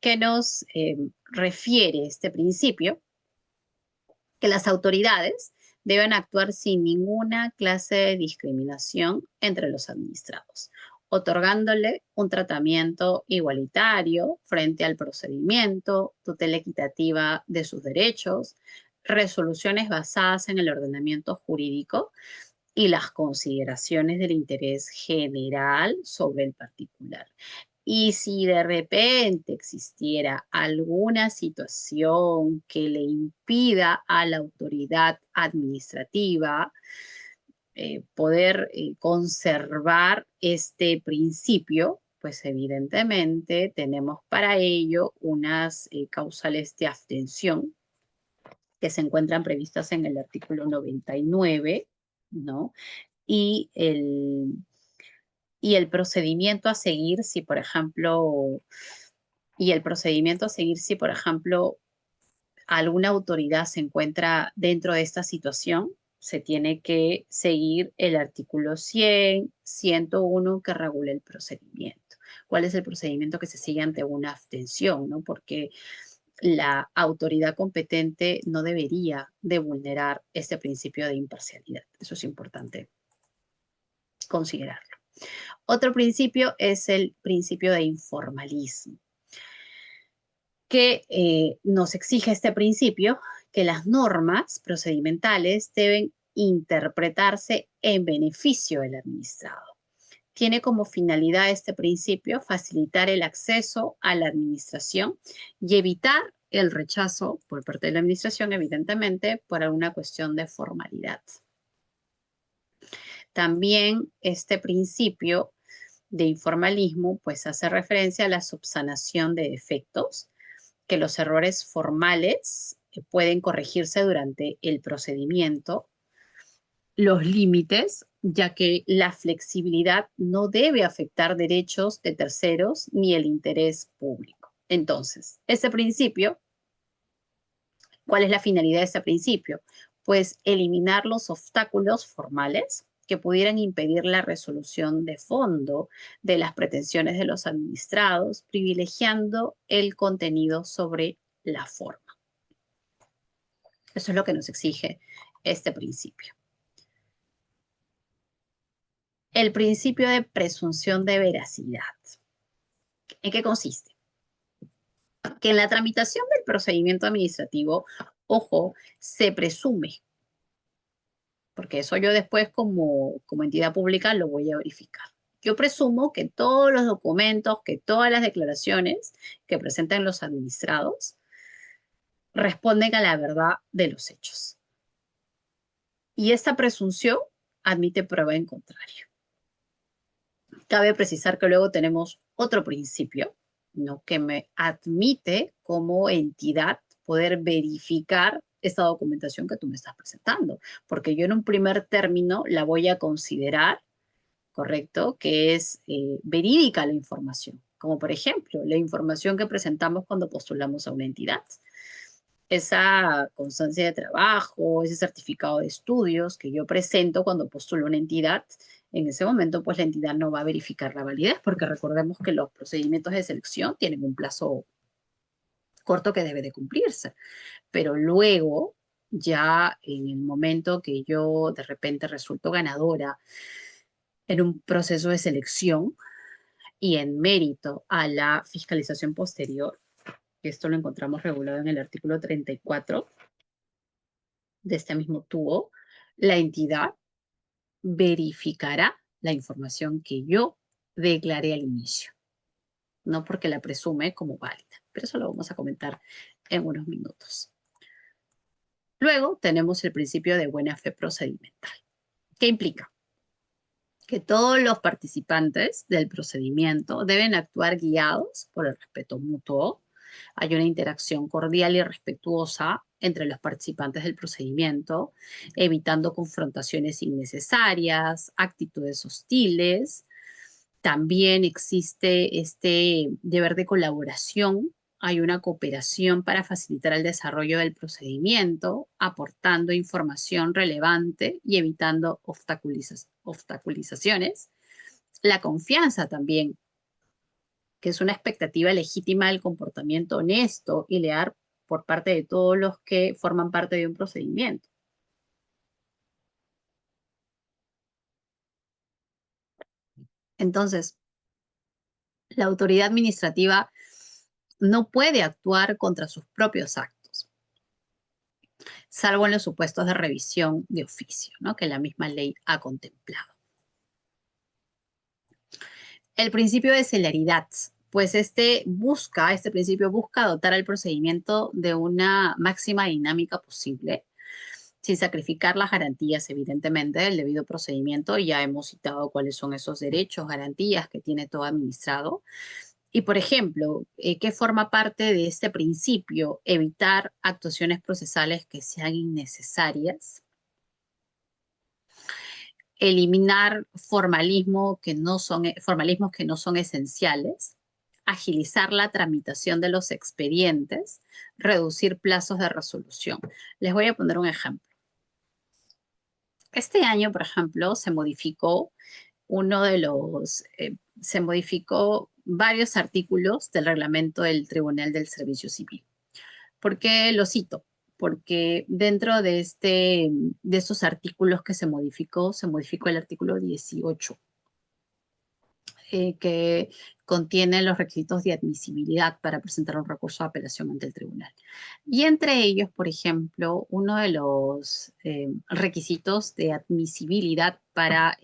¿Qué nos refiere este principio? Que las autoridades deben actuar sin ninguna clase de discriminación entre los administrados, otorgándole un tratamiento igualitario frente al procedimiento, tutela equitativa de sus derechos, resoluciones basadas en el ordenamiento jurídico y las consideraciones del interés general sobre el particular. Y si de repente existiera alguna situación que le impida a la autoridad administrativa poder conservar este principio, pues evidentemente tenemos para ello unas causales de abstención que se encuentran previstas en el artículo 99, ¿no? Y el procedimiento a seguir si, por ejemplo, alguna autoridad se encuentra dentro de esta situación, se tiene que seguir el artículo 100, 101 que regula el procedimiento. ¿Cuál es el procedimiento que se sigue ante una abstención, ¿no? Porque la autoridad competente no debería de vulnerar este principio de imparcialidad. Eso es importante considerarlo. Otro principio es el principio de informalismo, que nos exige este principio que las normas procedimentales deben interpretarse en beneficio del administrado. Tiene como finalidad este principio facilitar el acceso a la administración y evitar el rechazo por parte de la administración, evidentemente, por alguna cuestión de formalidad. También este principio de informalismo pues hace referencia a la subsanación de defectos, que los errores formales pueden corregirse durante el procedimiento, los límites, ya que la flexibilidad no debe afectar derechos de terceros ni el interés público. Entonces, este principio, ¿cuál es la finalidad de este principio? Pues eliminar los obstáculos formales que pudieran impedir la resolución de fondo de las pretensiones de los administrados, privilegiando el contenido sobre la forma. Eso es lo que nos exige este principio. El principio de presunción de veracidad. ¿En qué consiste? Que en la tramitación del procedimiento administrativo, ojo, se presume, porque eso yo después como entidad pública lo voy a verificar. Yo presumo que todos los documentos, que todas las declaraciones que presentan los administrados responden a la verdad de los hechos. Y esta presunción admite prueba en contrario. Cabe precisar que luego tenemos otro principio, ¿no? Que me admite como entidad poder verificar esta documentación que tú me estás presentando, porque yo en un primer término la voy a considerar, ¿correcto? Que es verídica la información, como por ejemplo la información que presentamos cuando postulamos a una entidad. Esa constancia de trabajo, ese certificado de estudios que yo presento cuando postulo a una entidad, en ese momento pues la entidad no va a verificar la validez, porque recordemos que los procedimientos de selección tienen un plazo corto que debe de cumplirse, pero luego ya en el momento que yo de repente resulto ganadora en un proceso de selección y en mérito a la fiscalización posterior, que esto lo encontramos regulado en el artículo 34 de este mismo tubo, la entidad verificará la información que yo declaré al inicio, no porque la presume como válida, pero eso lo vamos a comentar en unos minutos. Luego tenemos el principio de buena fe procedimental. ¿Qué implica? Que todos los participantes del procedimiento deben actuar guiados por el respeto mutuo. Hay una interacción cordial y respetuosa entre los participantes del procedimiento, evitando confrontaciones innecesarias, actitudes hostiles. También existe este deber de colaboración. Hay una cooperación para facilitar el desarrollo del procedimiento, aportando información relevante y evitando obstaculizaciones. La confianza también, que es una expectativa legítima del comportamiento honesto y leal por parte de todos los que forman parte de un procedimiento. Entonces, la autoridad administrativa no puede actuar contra sus propios actos, salvo en los supuestos de revisión de oficio, ¿no? Que la misma ley ha contemplado. El principio de celeridad, pues este principio busca dotar al procedimiento de una máxima dinámica posible, sin sacrificar las garantías, evidentemente, del debido procedimiento. Ya hemos citado cuáles son esos derechos, garantías que tiene todo administrado. Y, por ejemplo, ¿qué forma parte de este principio? Evitar actuaciones procesales que sean innecesarias, eliminar formalismos que no son esenciales, agilizar la tramitación de los expedientes, reducir plazos de resolución. Les voy a poner un ejemplo. Este año, por ejemplo, se modificó varios artículos del reglamento del Tribunal del Servicio Civil. ¿Por qué lo cito? Porque dentro de estos artículos que se modificó el artículo 18, que contiene los requisitos de admisibilidad para presentar un recurso de apelación ante el tribunal. Y entre ellos, por ejemplo, uno de los requisitos de admisibilidad para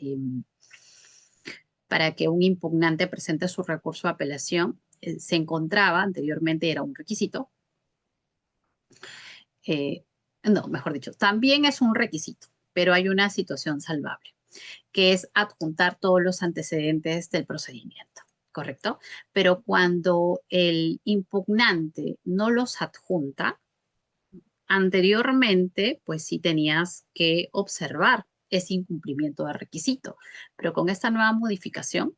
que un impugnante presente su recurso de apelación se encontraba, anteriormente era un requisito, no, mejor dicho, también es un requisito, pero hay una situación salvable, que es adjuntar todos los antecedentes del procedimiento, ¿correcto? Pero cuando el impugnante no los adjunta, anteriormente, pues sí tenías que observar ese incumplimiento de requisito, pero con esta nueva modificación,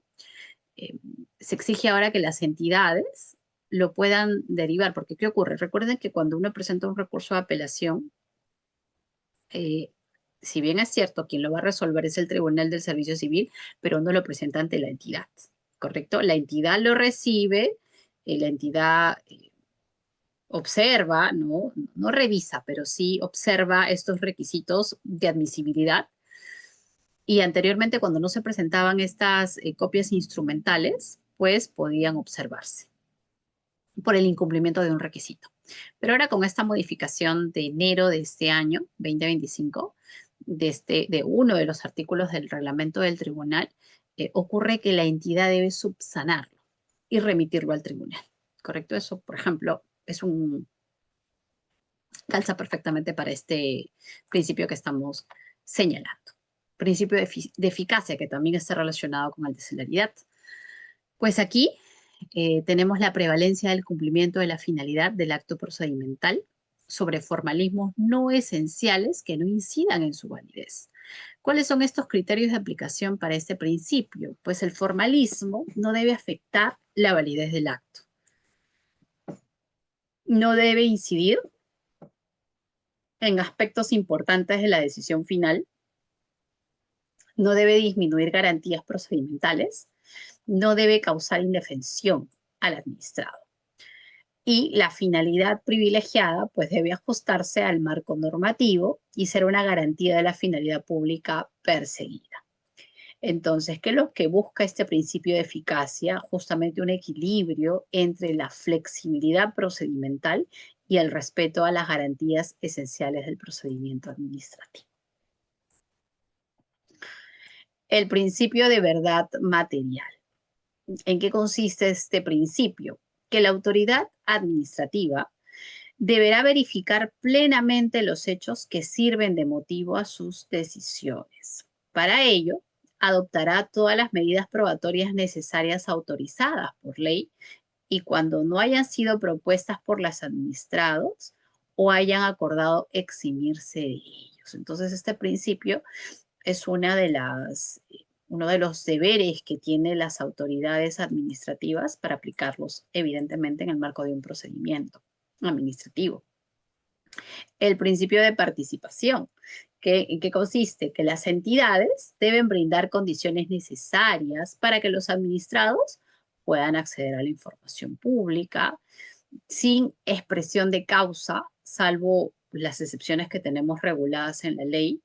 se exige ahora que las entidades lo puedan derivar, porque ¿qué ocurre? Recuerden que cuando uno presenta un recurso de apelación, si bien es cierto, quien lo va a resolver es el Tribunal del Servicio Civil, pero uno lo presenta ante la entidad, ¿correcto? La entidad lo recibe, la entidad observa, no revisa, pero sí observa estos requisitos de admisibilidad. Y anteriormente, cuando no se presentaban estas copias instrumentales, pues podían observarse por el incumplimiento de un requisito. Pero ahora con esta modificación de enero de este año, 2025, de uno de los artículos del reglamento del tribunal, ocurre que la entidad debe subsanarlo y remitirlo al tribunal. ¿Correcto? Eso, por ejemplo, calza perfectamente para este principio que estamos señalando. Principio de eficacia, que también está relacionado con el de celeridad. Pues aquí tenemos la prevalencia del cumplimiento de la finalidad del acto procedimental sobre formalismos no esenciales que no incidan en su validez. ¿Cuáles son estos criterios de aplicación para este principio? Pues el formalismo no debe afectar la validez del acto. No debe incidir en aspectos importantes de la decisión final. No debe disminuir garantías procedimentales. No debe causar indefensión al administrado. Y la finalidad privilegiada pues debe ajustarse al marco normativo y ser una garantía de la finalidad pública perseguida. Entonces, ¿qué es lo que busca este principio de eficacia? Justamente un equilibrio entre la flexibilidad procedimental y el respeto a las garantías esenciales del procedimiento administrativo. El principio de verdad material. ¿En qué consiste este principio? Que la autoridad administrativa deberá verificar plenamente los hechos que sirven de motivo a sus decisiones. Para ello, adoptará todas las medidas probatorias necesarias autorizadas por ley y cuando no hayan sido propuestas por los administrados o hayan acordado eximirse de ellos. Entonces, este principio es uno de los deberes que tienen las autoridades administrativas para aplicarlos, evidentemente, en el marco de un procedimiento administrativo. El principio de participación, ¿en qué consiste? Que las entidades deben brindar condiciones necesarias para que los administrados puedan acceder a la información pública sin expresión de causa, salvo las excepciones que tenemos reguladas en la ley.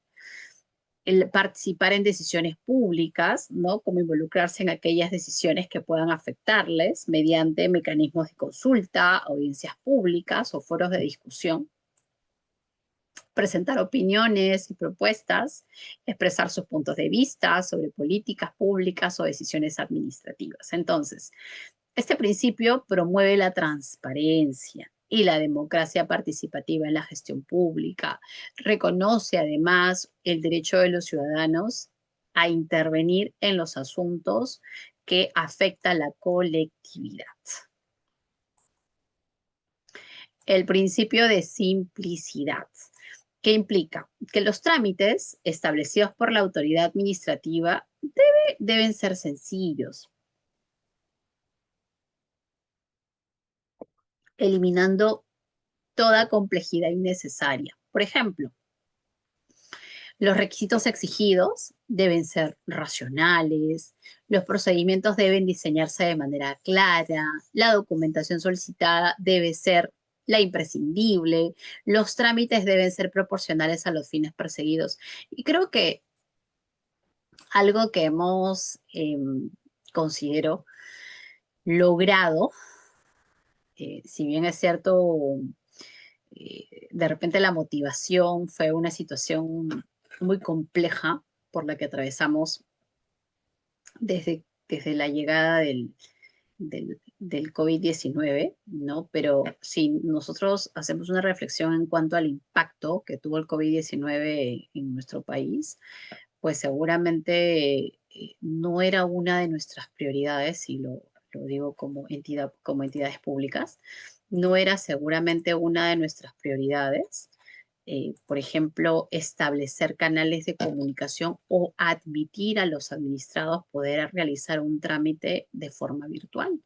El participar en decisiones públicas, ¿no? Como involucrarse en aquellas decisiones que puedan afectarles mediante mecanismos de consulta, audiencias públicas o foros de discusión. Presentar opiniones y propuestas, expresar sus puntos de vista sobre políticas públicas o decisiones administrativas. Entonces, este principio promueve la transparencia y la democracia participativa en la gestión pública. Reconoce además el derecho de los ciudadanos a intervenir en los asuntos que afectan a la colectividad. El principio de simplicidad. ¿Qué implica? Que los trámites establecidos por la autoridad administrativa deben ser sencillos, eliminando toda complejidad innecesaria. Por ejemplo, los requisitos exigidos deben ser racionales, los procedimientos deben diseñarse de manera clara, la documentación solicitada debe ser la imprescindible, los trámites deben ser proporcionales a los fines perseguidos. Y creo que algo que hemos, considero, logrado, si bien es cierto, de repente la motivación fue una situación muy compleja por la que atravesamos desde la llegada del COVID-19, ¿no? Pero si nosotros hacemos una reflexión en cuanto al impacto que tuvo el COVID-19 en nuestro país, pues seguramente no era una de nuestras prioridades, y lo digo como entidades públicas, no era seguramente una de nuestras prioridades. Por ejemplo, establecer canales de comunicación o admitir a los administrados poder realizar un trámite de forma virtual.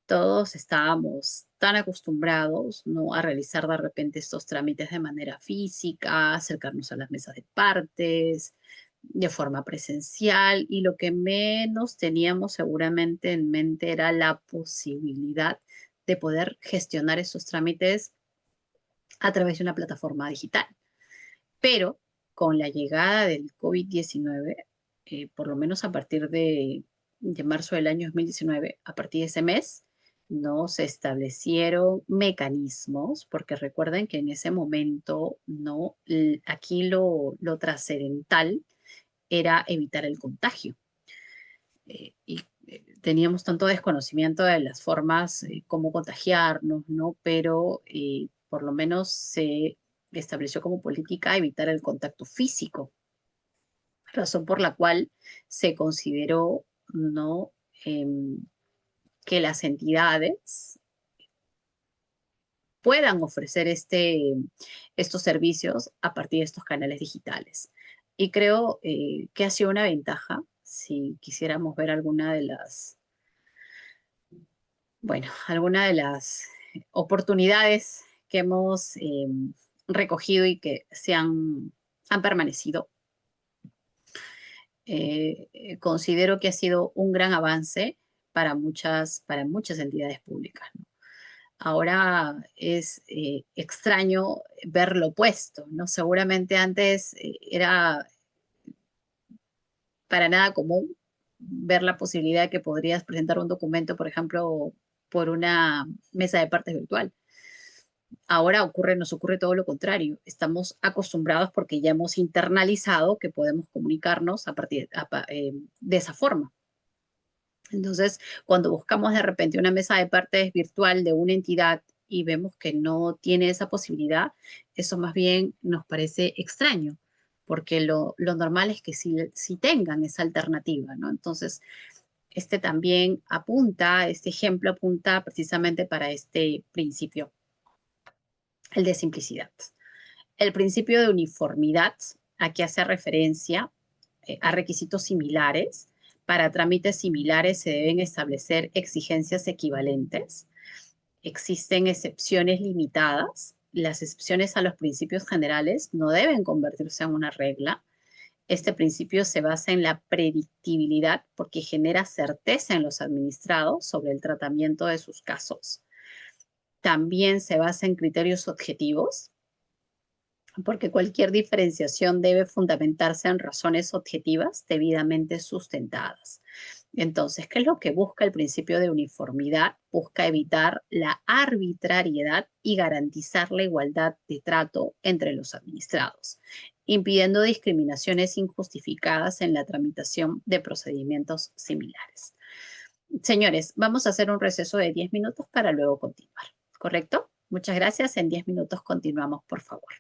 Todos estábamos tan acostumbrados, ¿no?, a realizar de repente estos trámites de manera física, acercarnos a las mesas de partes, de forma presencial, y lo que menos teníamos seguramente en mente era la posibilidad de poder gestionar esos trámites a través de una plataforma digital. Pero con la llegada del COVID-19, por lo menos a partir de marzo del año 2019, a partir de ese mes, no se establecieron mecanismos, porque recuerden que en ese momento, no, aquí lo trascendental era evitar el contagio. Y teníamos tanto desconocimiento de las formas, cómo contagiarnos, ¿no? Pero por lo menos se estableció como política evitar el contacto físico, razón por la cual se consideró, ¿no?, que las entidades puedan ofrecer estos servicios a partir de estos canales digitales. Y creo que ha sido una ventaja si quisiéramos ver alguna de las oportunidades que hemos recogido y que han permanecido. Considero que ha sido un gran avance para muchas entidades públicas, ¿no? Ahora es extraño ver lo opuesto, ¿no? Seguramente antes era para nada común ver la posibilidad de que podrías presentar un documento, por ejemplo, por una mesa de partes virtual. Ahora nos ocurre todo lo contrario. Estamos acostumbrados porque ya hemos internalizado que podemos comunicarnos de esa forma. Entonces, cuando buscamos de repente una mesa de partes virtual de una entidad y vemos que no tiene esa posibilidad, eso más bien nos parece extraño, porque lo normal es que sí tengan esa alternativa, ¿no? Entonces, este ejemplo apunta precisamente para este principio, el de simplicidad. El principio de uniformidad, aquí hace referencia a requisitos similares. Para trámites similares se deben establecer exigencias equivalentes. Existen excepciones limitadas. Las excepciones a los principios generales no deben convertirse en una regla. Este principio se basa en la predictibilidad porque genera certeza en los administrados sobre el tratamiento de sus casos. También se basa en criterios objetivos porque cualquier diferenciación debe fundamentarse en razones objetivas debidamente sustentadas. Entonces, ¿qué es lo que busca el principio de uniformidad? Busca evitar la arbitrariedad y garantizar la igualdad de trato entre los administrados, impidiendo discriminaciones injustificadas en la tramitación de procedimientos similares. Señores, vamos a hacer un receso de 10 minutos para luego continuar, ¿correcto? Muchas gracias. En 10 minutos continuamos, por favor.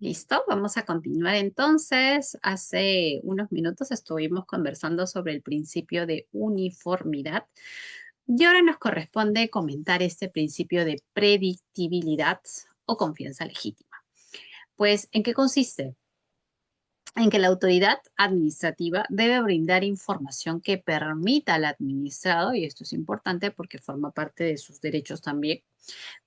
Listo, vamos a continuar entonces. Hace unos minutos estuvimos conversando sobre el principio de uniformidad y ahora nos corresponde comentar este principio de predictibilidad o confianza legítima. Pues, ¿en qué consiste? En que la autoridad administrativa debe brindar información que permita al administrado, y esto es importante porque forma parte de sus derechos también,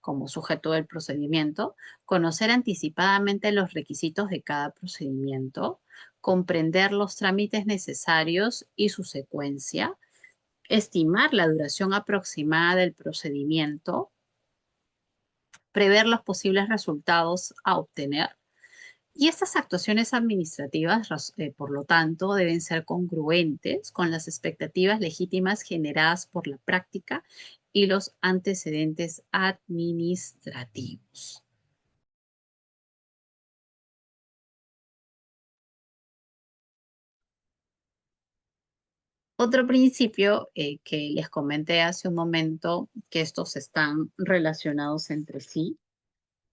como sujeto del procedimiento, conocer anticipadamente los requisitos de cada procedimiento, comprender los trámites necesarios y su secuencia, estimar la duración aproximada del procedimiento, prever los posibles resultados a obtener. Y estas actuaciones administrativas, por lo tanto, deben ser congruentes con las expectativas legítimas generadas por la práctica y los antecedentes administrativos. Otro principio que les comenté hace un momento, que estos están relacionados entre sí,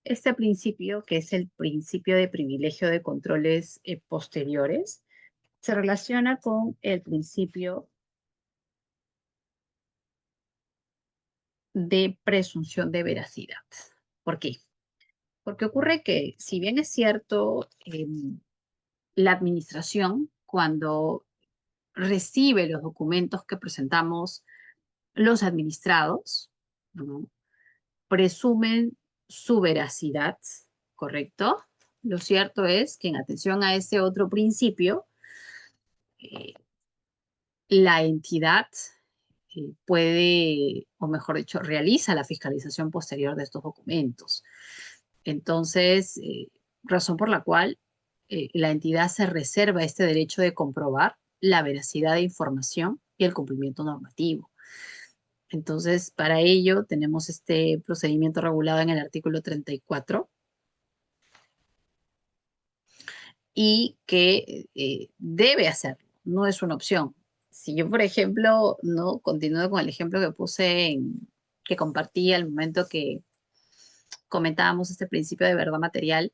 este principio, que es el principio de privilegio de controles posteriores, se relaciona con el principio de presunción de veracidad. ¿Por qué? Porque ocurre que, si bien es cierto, la administración, cuando recibe los documentos que presentamos los administrados, ¿no?, presumen su veracidad, ¿correcto? Lo cierto es que, en atención a este otro principio, eh, la entidad puede, o mejor dicho, realiza la fiscalización posterior de estos documentos. Entonces, razón por la cual la entidad se reserva este derecho de comprobar la veracidad de información y el cumplimiento normativo. Entonces, para ello tenemos este procedimiento regulado en el artículo 34 y que debe hacerlo, no es una opción. Si yo, por ejemplo, no continúo con el ejemplo que puse, que compartí al momento que comentábamos este principio de verdad material,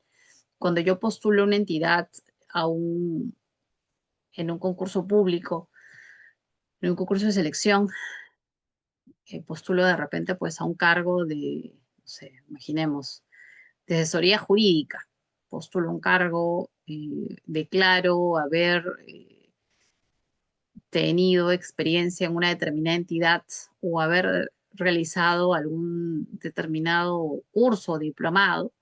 cuando yo postulo una entidad a en un concurso público, en un concurso de selección, postulo de repente pues a un cargo de, no sé, imaginemos, de asesoría jurídica. Postulo un cargo, declaro haber tenido experiencia en una determinada entidad o haber realizado algún determinado curso o diplomado,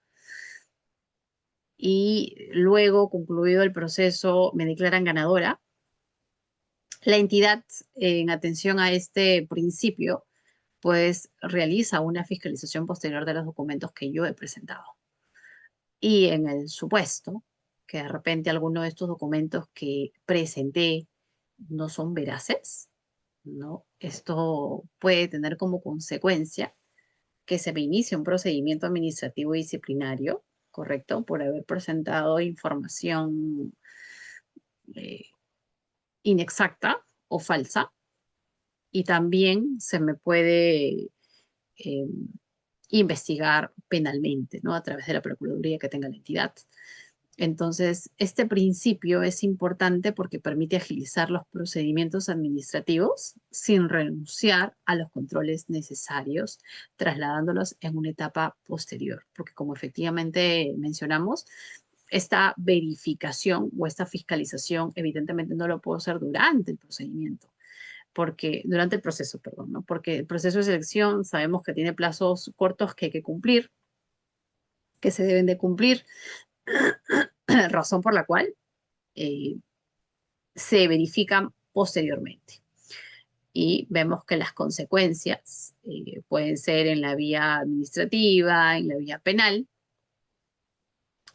y luego, concluido el proceso, me declaran ganadora. La entidad, en atención a este principio, pues realiza una fiscalización posterior de los documentos que yo he presentado. Y en el supuesto que de repente alguno de estos documentos que presenté no son veraces, ¿no? Esto puede tener como consecuencia que se me inicie un procedimiento administrativo disciplinario, ¿correcto? Por haber presentado información eh, inexacta o falsa. Y también se me puede eh, investigar penalmente, ¿no?, a través de la procuraduría que tenga la entidad. Entonces, este principio es importante porque permite agilizar los procedimientos administrativos sin renunciar a los controles necesarios, trasladándolos en una etapa posterior. Porque, como efectivamente mencionamos, esta verificación o esta fiscalización evidentemente no lo puedo hacer durante el procedimiento, porque durante el proceso, perdón, ¿no? Porque el proceso de selección sabemos que tiene plazos cortos que hay que cumplir, que se deben de cumplir, razón por la cual eh, se verifican posteriormente. Y vemos que las consecuencias pueden ser en la vía administrativa, en la vía penal,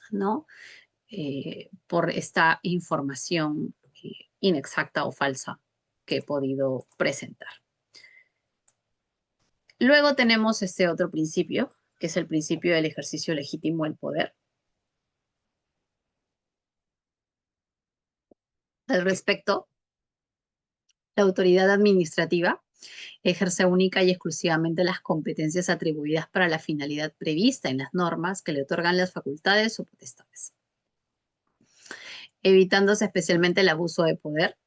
¿no? Por esta información inexacta o falsa que he podido presentar. Luego tenemos este otro principio, que es el principio del ejercicio legítimo del poder. Al respecto, la autoridad administrativa ejerce única y exclusivamente las competencias atribuidas para la finalidad prevista en las normas que le otorgan las facultades o potestades. evitándose especialmente el abuso de poder,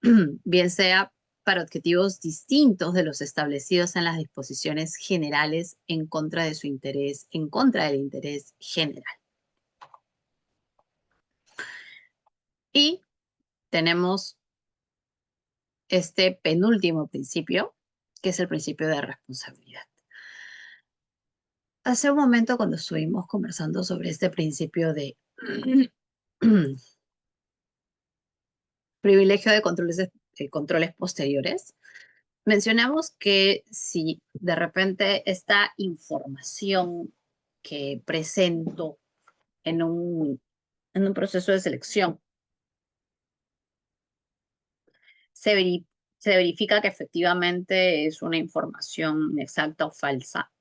bien sea para objetivos distintos de los establecidos en las disposiciones generales en contra de su interés, en contra del interés general. Y tenemos este penúltimo principio, que es el principio de responsabilidad. Hace un momento, cuando estuvimos conversando sobre este principio de privilegio de controles posteriores, mencionamos que si de repente esta información que presento en un proceso de selección se, se verifica que efectivamente es una información exacta o falsa,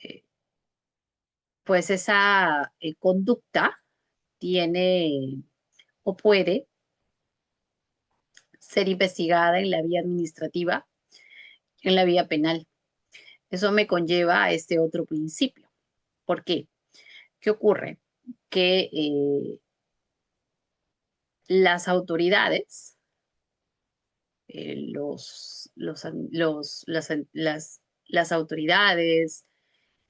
eh, pues esa conducta tiene o puede ser investigada en la vía administrativa, en la vía penal. Eso me conlleva a este otro principio. ¿Por qué? ¿Qué ocurre? Que las autoridades, las autoridades,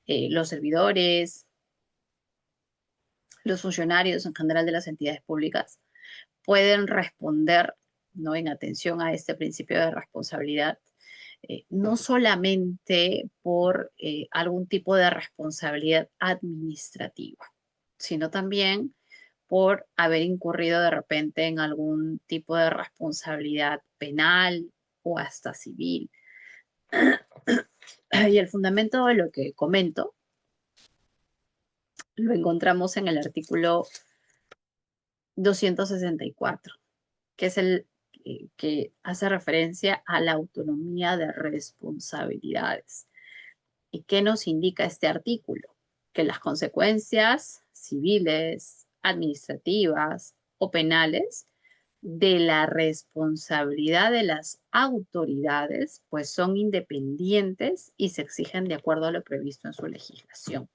los servidores, los funcionarios en general de las entidades públicas pueden responder, ¿no?, en atención a este principio de responsabilidad, no solamente por algún tipo de responsabilidad administrativa, sino también por haber incurrido de repente en algún tipo de responsabilidad penal o hasta civil. Y el fundamento de lo que comento lo encontramos en el artículo 264, que es el que hace referencia a la autonomía de responsabilidades. ¿Y qué nos indica este artículo? Que las consecuencias civiles, administrativas o penales de la responsabilidad de las autoridades, pues son independientes y se exigen de acuerdo a lo previsto en su legislación.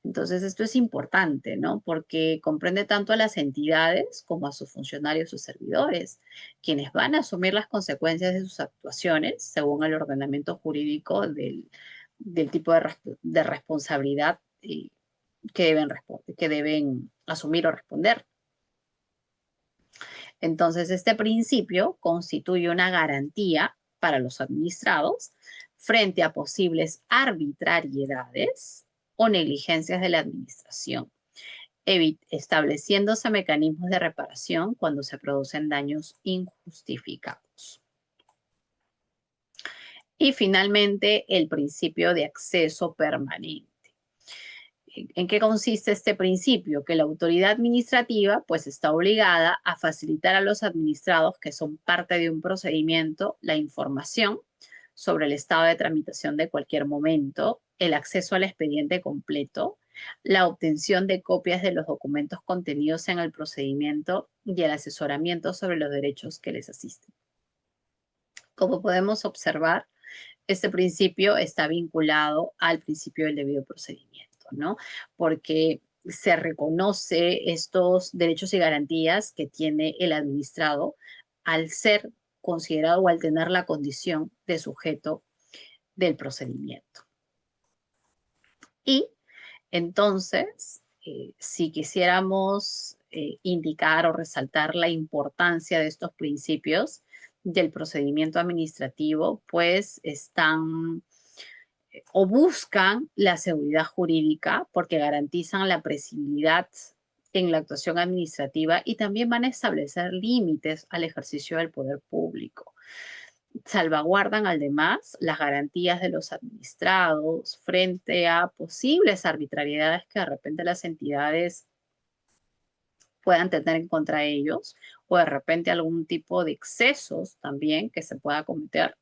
Entonces, esto es importante, ¿no? Porque comprende tanto a las entidades como a sus funcionarios o servidores, quienes van a asumir las consecuencias de sus actuaciones según el ordenamiento jurídico del tipo de responsabilidad que deben asumir o responder. Entonces, este principio constituye una garantía para los administrados frente a posibles arbitrariedades o negligencias de la administración, estableciéndose mecanismos de reparación cuando se producen daños injustificados. Y finalmente, el principio de acceso permanente. ¿En qué consiste este principio? Que la autoridad administrativa pues está obligada a facilitar a los administrados que son parte de un procedimiento la información sobre el estado de tramitación de cualquier momento, el acceso al expediente completo, la obtención de copias de los documentos contenidos en el procedimiento y el asesoramiento sobre los derechos que les asisten. Como podemos observar, este principio está vinculado al principio del debido procedimiento, ¿no? Porque se reconoce estos derechos y garantías que tiene el administrado al ser considerado o al tener la condición de sujeto del procedimiento. Y entonces, si quisiéramos indicar o resaltar la importancia de estos principios del procedimiento administrativo, pues están o buscan la seguridad jurídica porque garantizan la previsibilidad en la actuación administrativa y también van a establecer límites al ejercicio del poder público. Salvaguardan además las garantías de los administrados frente a posibles arbitrariedades que de repente las entidades puedan tener en contra de ellos o de repente algún tipo de excesos también que se pueda cometer,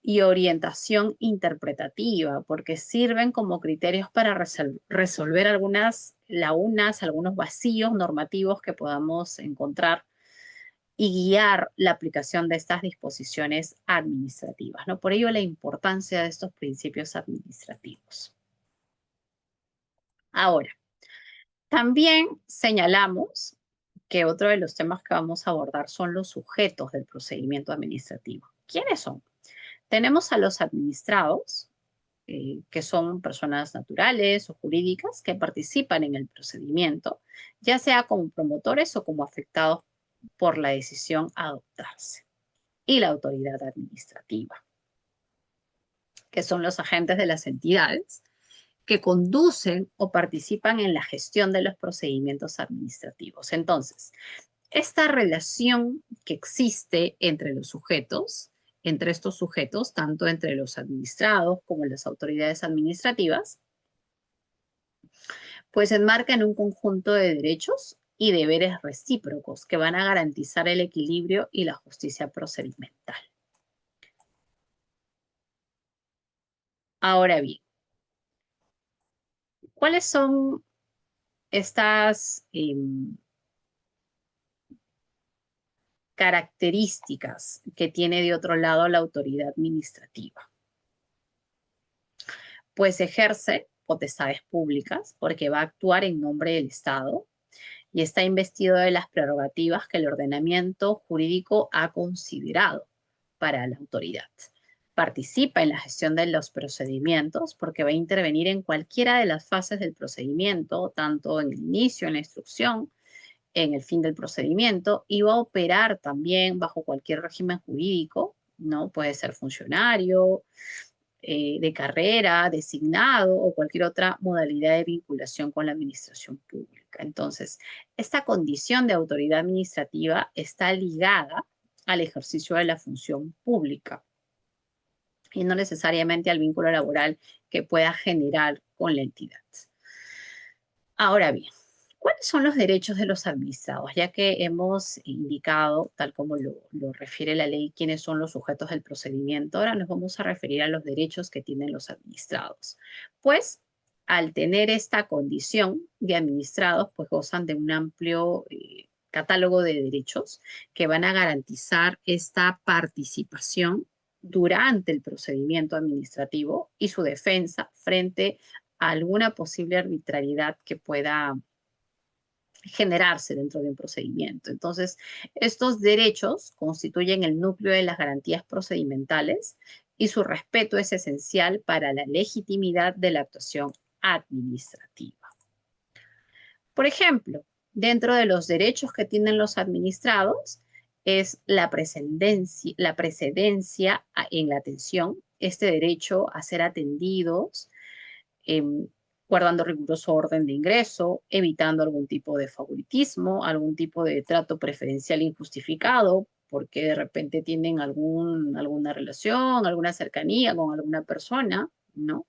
y orientación interpretativa, porque sirven como criterios para resolver algunas lagunas, algunos vacíos normativos que podamos encontrar y guiar la aplicación de estas disposiciones administrativas, ¿no? Por ello, la importancia de estos principios administrativos. Ahora, También señalamos que otro de los temas que vamos a abordar son los sujetos del procedimiento administrativo. ¿Quiénes son? Tenemos a los administrados, que son personas naturales o jurídicas que participan en el procedimiento, ya sea como promotores o como afectados por la decisión a adoptarse. Y la autoridad administrativa, que son los agentes de las entidades que conducen o participan en la gestión de los procedimientos administrativos. Entonces, esta relación que existe entre los sujetos, entre estos sujetos, tanto entre los administrados como las autoridades administrativas, pues se enmarca en un conjunto de derechos y deberes recíprocos que van a garantizar el equilibrio y la justicia procedimental. Ahora bien, ¿cuáles son estas características que tiene de otro lado la autoridad administrativa? Pues ejerce potestades públicas porque va a actuar en nombre del Estado y está investido de las prerrogativas que el ordenamiento jurídico ha considerado para la autoridad. Participa en la gestión de los procedimientos porque va a intervenir en cualquiera de las fases del procedimiento, tanto en el inicio, en la instrucción, en el fin del procedimiento, y va a operar también bajo cualquier régimen jurídico, ¿no? Puede ser funcionario, de carrera, designado o cualquier otra modalidad de vinculación con la administración pública. Entonces, esta condición de autoridad administrativa está ligada al ejercicio de la función pública y no necesariamente al vínculo laboral que pueda generar con la entidad. Ahora bien, ¿cuáles son los derechos de los administrados? Ya que hemos indicado, tal como lo refiere la ley, quiénes son los sujetos del procedimiento, ahora nos vamos a referir a los derechos que tienen los administrados. Pues, al tener esta condición de administrados, pues gozan de un amplio catálogo de derechos que van a garantizar esta participación durante el procedimiento administrativo y su defensa frente a alguna posible arbitrariedad que pueda generarse dentro de un procedimiento. Entonces, estos derechos constituyen el núcleo de las garantías procedimentales y su respeto es esencial para la legitimidad de la actuación administrativa. Por ejemplo, dentro de los derechos que tienen los administrados es la precedencia en la atención, este derecho a ser atendidos, guardando riguroso orden de ingreso, evitando algún tipo de favoritismo, algún tipo de trato preferencial injustificado, porque de repente tienen alguna relación, alguna cercanía con alguna persona, ¿no?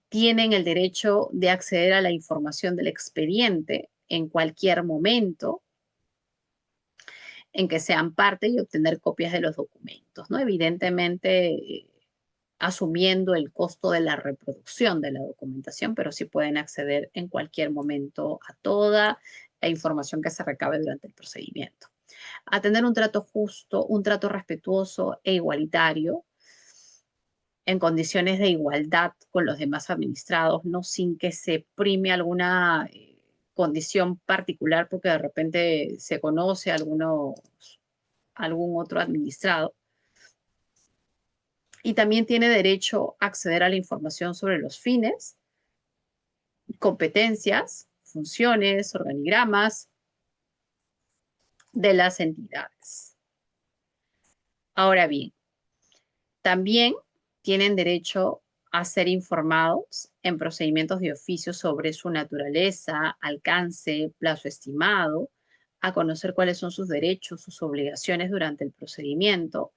Tienen el derecho de acceder a la información del expediente en cualquier momento en que sean parte y obtener copias de los documentos, ¿no? Evidentemente, asumiendo el costo de la reproducción de la documentación, pero sí pueden acceder en cualquier momento a toda la información que se recabe durante el procedimiento. A tener un trato justo, un trato respetuoso e igualitario, en condiciones de igualdad con los demás administrados, no sin que se prime alguna condición particular porque de repente se conoce algún otro administrado. Y también tiene derecho a acceder a la información sobre los fines, competencias, funciones, organigramas de las entidades. Ahora bien, también tienen derecho a ser informados en procedimientos de oficio sobre su naturaleza, alcance, plazo estimado, a conocer cuáles son sus derechos, sus obligaciones durante el procedimiento,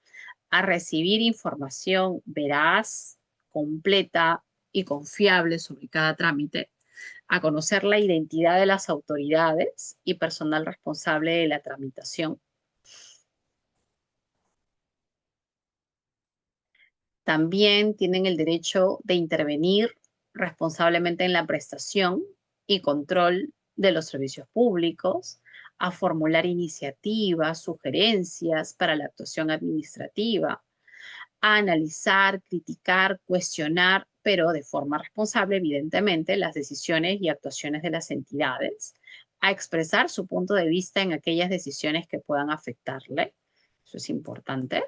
a recibir información veraz, completa y confiable sobre cada trámite, a conocer la identidad de las autoridades y personal responsable de la tramitación. También tienen el derecho de intervenir responsablemente en la prestación y control de los servicios públicos, a formular iniciativas, sugerencias para la actuación administrativa, a analizar, criticar, cuestionar, pero de forma responsable, evidentemente, las decisiones y actuaciones de las entidades, a expresar su punto de vista en aquellas decisiones que puedan afectarle, eso es importante,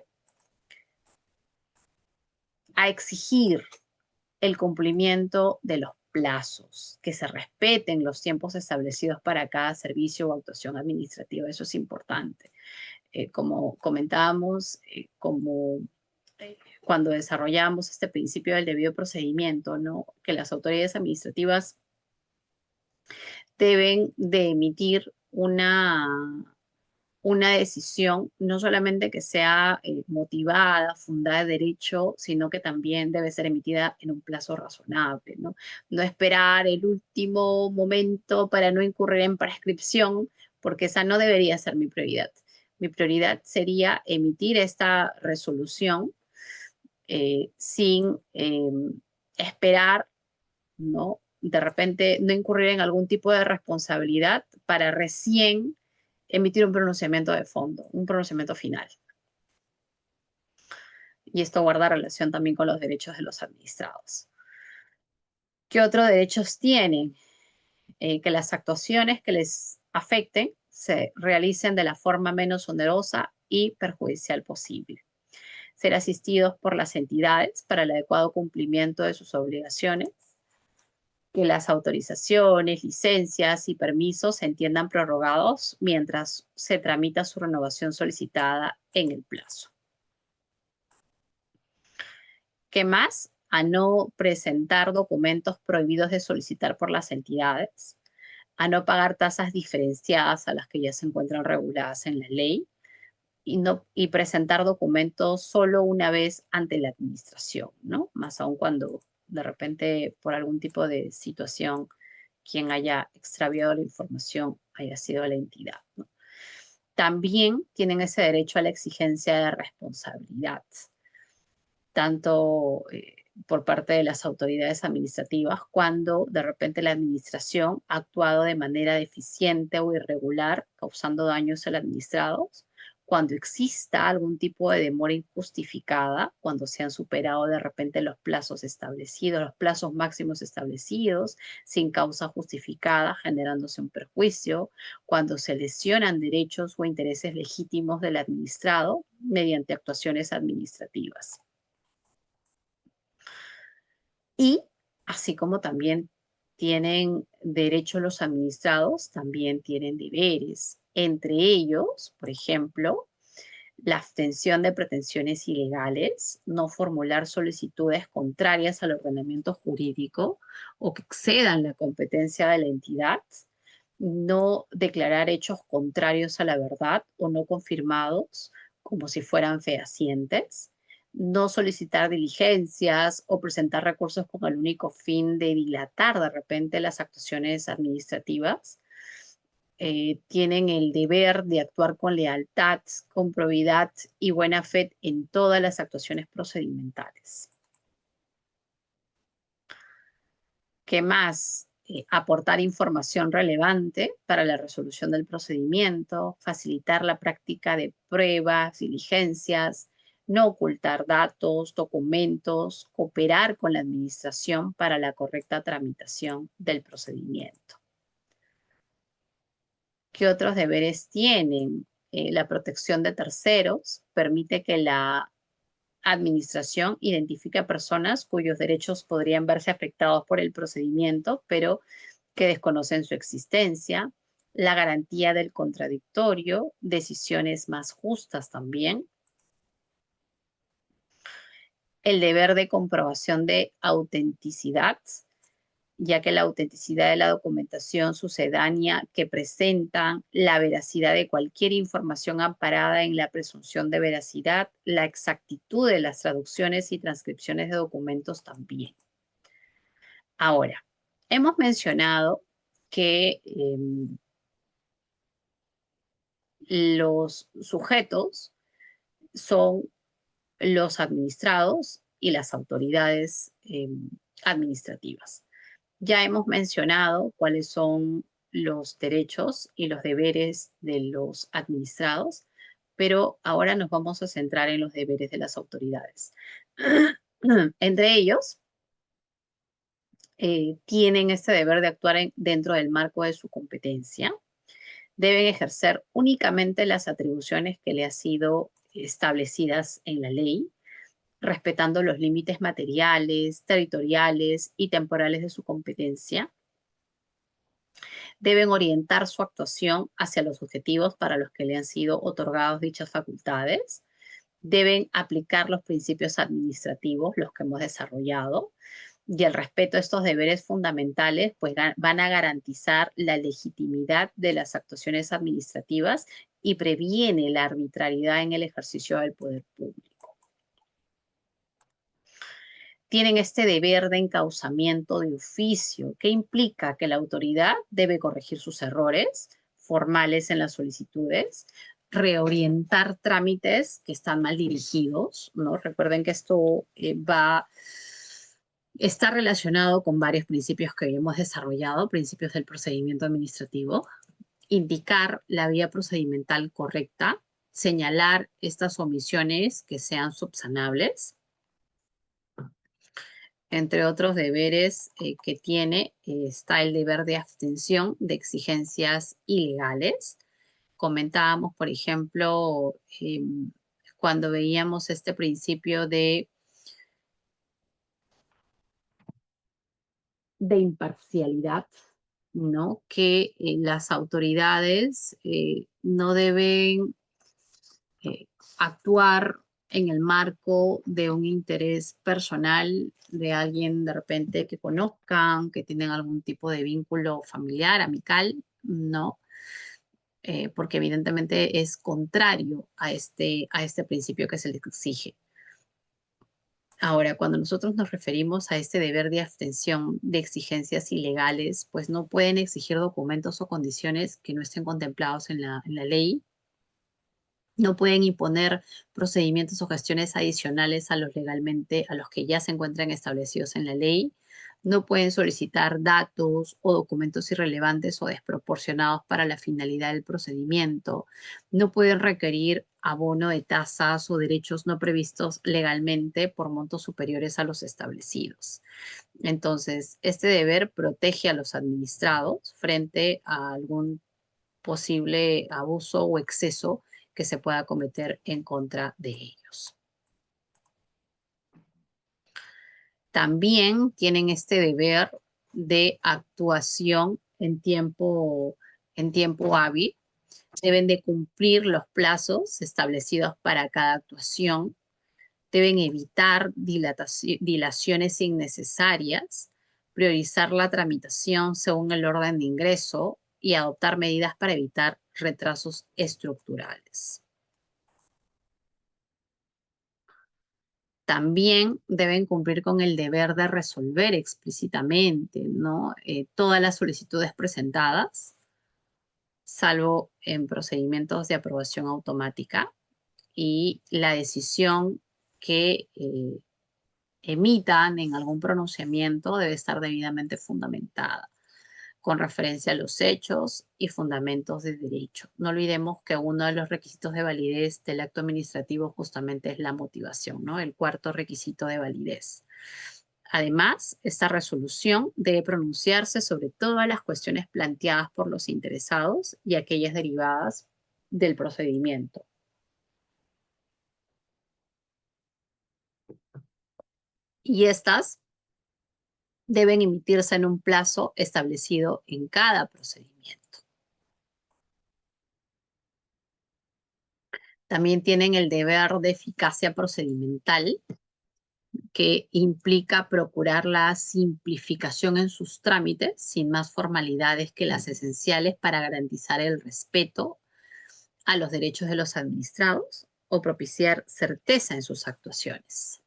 a exigir el cumplimiento de los plazos, que se respeten los tiempos establecidos para cada servicio o actuación administrativa, eso es importante. Como comentábamos, cuando desarrollamos este principio del debido procedimiento, ¿no? Que las autoridades administrativas deben de emitir una decisión, no solamente que sea motivada, fundada de derecho, sino que también debe ser emitida en un plazo razonable, ¿no? No esperar el último momento para no incurrir en prescripción, porque esa no debería ser mi prioridad. Mi prioridad sería emitir esta resolución sin esperar, ¿no? De repente no incurrir en algún tipo de responsabilidad para recién emitir un pronunciamiento de fondo, un pronunciamiento final. Y esto guarda relación también con los derechos de los administrados. ¿Qué otros derechos tienen? Que las actuaciones que les afecten se realicen de la forma menos onerosa y perjudicial posible. Ser asistidos por las entidades para el adecuado cumplimiento de sus obligaciones, que las autorizaciones, licencias y permisos se entiendan prorrogados mientras se tramita su renovación solicitada en el plazo. ¿Qué más? A no presentar documentos prohibidos de solicitar por las entidades, a no pagar tasas diferenciadas a las que ya se encuentran reguladas en la ley y presentar documentos solo una vez ante la administración, ¿no? Más aún cuando de repente por algún tipo de situación quien haya extraviado la información haya sido la entidad, ¿no? También tienen ese derecho a la exigencia de responsabilidad, tanto por parte de las autoridades administrativas cuando de repente la administración ha actuado de manera deficiente o irregular, causando daños al administrado, cuando exista algún tipo de demora injustificada, cuando se han superado de repente los plazos establecidos, los plazos máximos establecidos, sin causa justificada, generándose un perjuicio, cuando se lesionan derechos o intereses legítimos del administrado mediante actuaciones administrativas. Y así como también tienen derecho los administrados, también tienen deberes. Entre ellos, por ejemplo, la abstención de pretensiones ilegales, no formular solicitudes contrarias al ordenamiento jurídico o que excedan la competencia de la entidad, no declarar hechos contrarios a la verdad o no confirmados como si fueran fehacientes, no solicitar diligencias o presentar recursos con el único fin de dilatar de repente las actuaciones administrativas. Tienen el deber de actuar con lealtad, con probidad y buena fe en todas las actuaciones procedimentales. ¿Qué más? Aportar información relevante para la resolución del procedimiento, facilitar la práctica de pruebas, diligencias, no ocultar datos, documentos, cooperar con la administración para la correcta tramitación del procedimiento. ¿Qué otros deberes tienen? La protección de terceros permite que la administración identifique a personas cuyos derechos podrían verse afectados por el procedimiento, pero que desconocen su existencia, la garantía del contradictorio, decisiones más justas también, el deber de comprobación de autenticidad, ya que la autenticidad de la documentación sucedánea que presenta la veracidad de cualquier información amparada en la presunción de veracidad, la exactitud de las traducciones y transcripciones de documentos también. Ahora, hemos mencionado que los sujetos son los administrados y las autoridades administrativas. Ya hemos mencionado cuáles son los derechos y los deberes de los administrados, pero ahora nos vamos a centrar en los deberes de las autoridades. Entre ellos, tienen este deber de actuar dentro del marco de su competencia. Deben ejercer únicamente las atribuciones que le han sido establecidas en la ley, respetando los límites materiales, territoriales y temporales de su competencia. Deben orientar su actuación hacia los objetivos para los que le han sido otorgados dichas facultades. Deben aplicar los principios administrativos, los que hemos desarrollado, y el respeto a estos deberes fundamentales, pues van a garantizar la legitimidad de las actuaciones administrativas y previene la arbitrariedad en el ejercicio del poder público. Tienen este deber de encauzamiento de oficio, que implica que la autoridad debe corregir sus errores formales en las solicitudes, reorientar trámites que están mal dirigidos, ¿no? Recuerden que esto está relacionado con varios principios que hemos desarrollado, principios del procedimiento administrativo, indicar la vía procedimental correcta, señalar estas omisiones que sean subsanables. Entre otros deberes que tiene, está el deber de abstención de exigencias ilegales. Comentábamos, por ejemplo, cuando veíamos este principio de imparcialidad, ¿no? Que las autoridades no deben actuar en el marco de un interés personal de alguien de repente que conozcan, que tienen algún tipo de vínculo familiar, amical, no, porque evidentemente es contrario a este principio que se les exige. Ahora, cuando nosotros nos referimos a este deber de abstención de exigencias ilegales, pues no pueden exigir documentos o condiciones que no estén contemplados en la ley. No pueden imponer procedimientos o gestiones adicionales a los que ya se encuentran establecidos en la ley. No pueden solicitar datos o documentos irrelevantes o desproporcionados para la finalidad del procedimiento. No pueden requerir abono de tasas o derechos no previstos legalmente por montos superiores a los establecidos. Entonces, este deber protege a los administrados frente a algún posible abuso o exceso que se pueda cometer en contra de ellos. También tienen este deber de actuación en tiempo hábil. Deben de cumplir los plazos establecidos para cada actuación. Deben evitar dilaciones innecesarias, priorizar la tramitación según el orden de ingreso y adoptar medidas para evitar retrasos estructurales. También deben cumplir con el deber de resolver explícitamente, ¿no? Todas las solicitudes presentadas, salvo en procedimientos de aprobación automática, y la decisión que emitan en algún pronunciamiento debe estar debidamente fundamentada, con referencia a los hechos y fundamentos de derecho. No olvidemos que uno de los requisitos de validez del acto administrativo justamente es la motivación, ¿no? El cuarto requisito de validez. Además, esta resolución debe pronunciarse sobre todas las cuestiones planteadas por los interesados y aquellas derivadas del procedimiento. Y estas deben emitirse en un plazo establecido en cada procedimiento. También tienen el deber de eficacia procedimental, que implica procurar la simplificación en sus trámites, sin más formalidades que las esenciales para garantizar el respeto a los derechos de los administrados o propiciar certeza en sus actuaciones.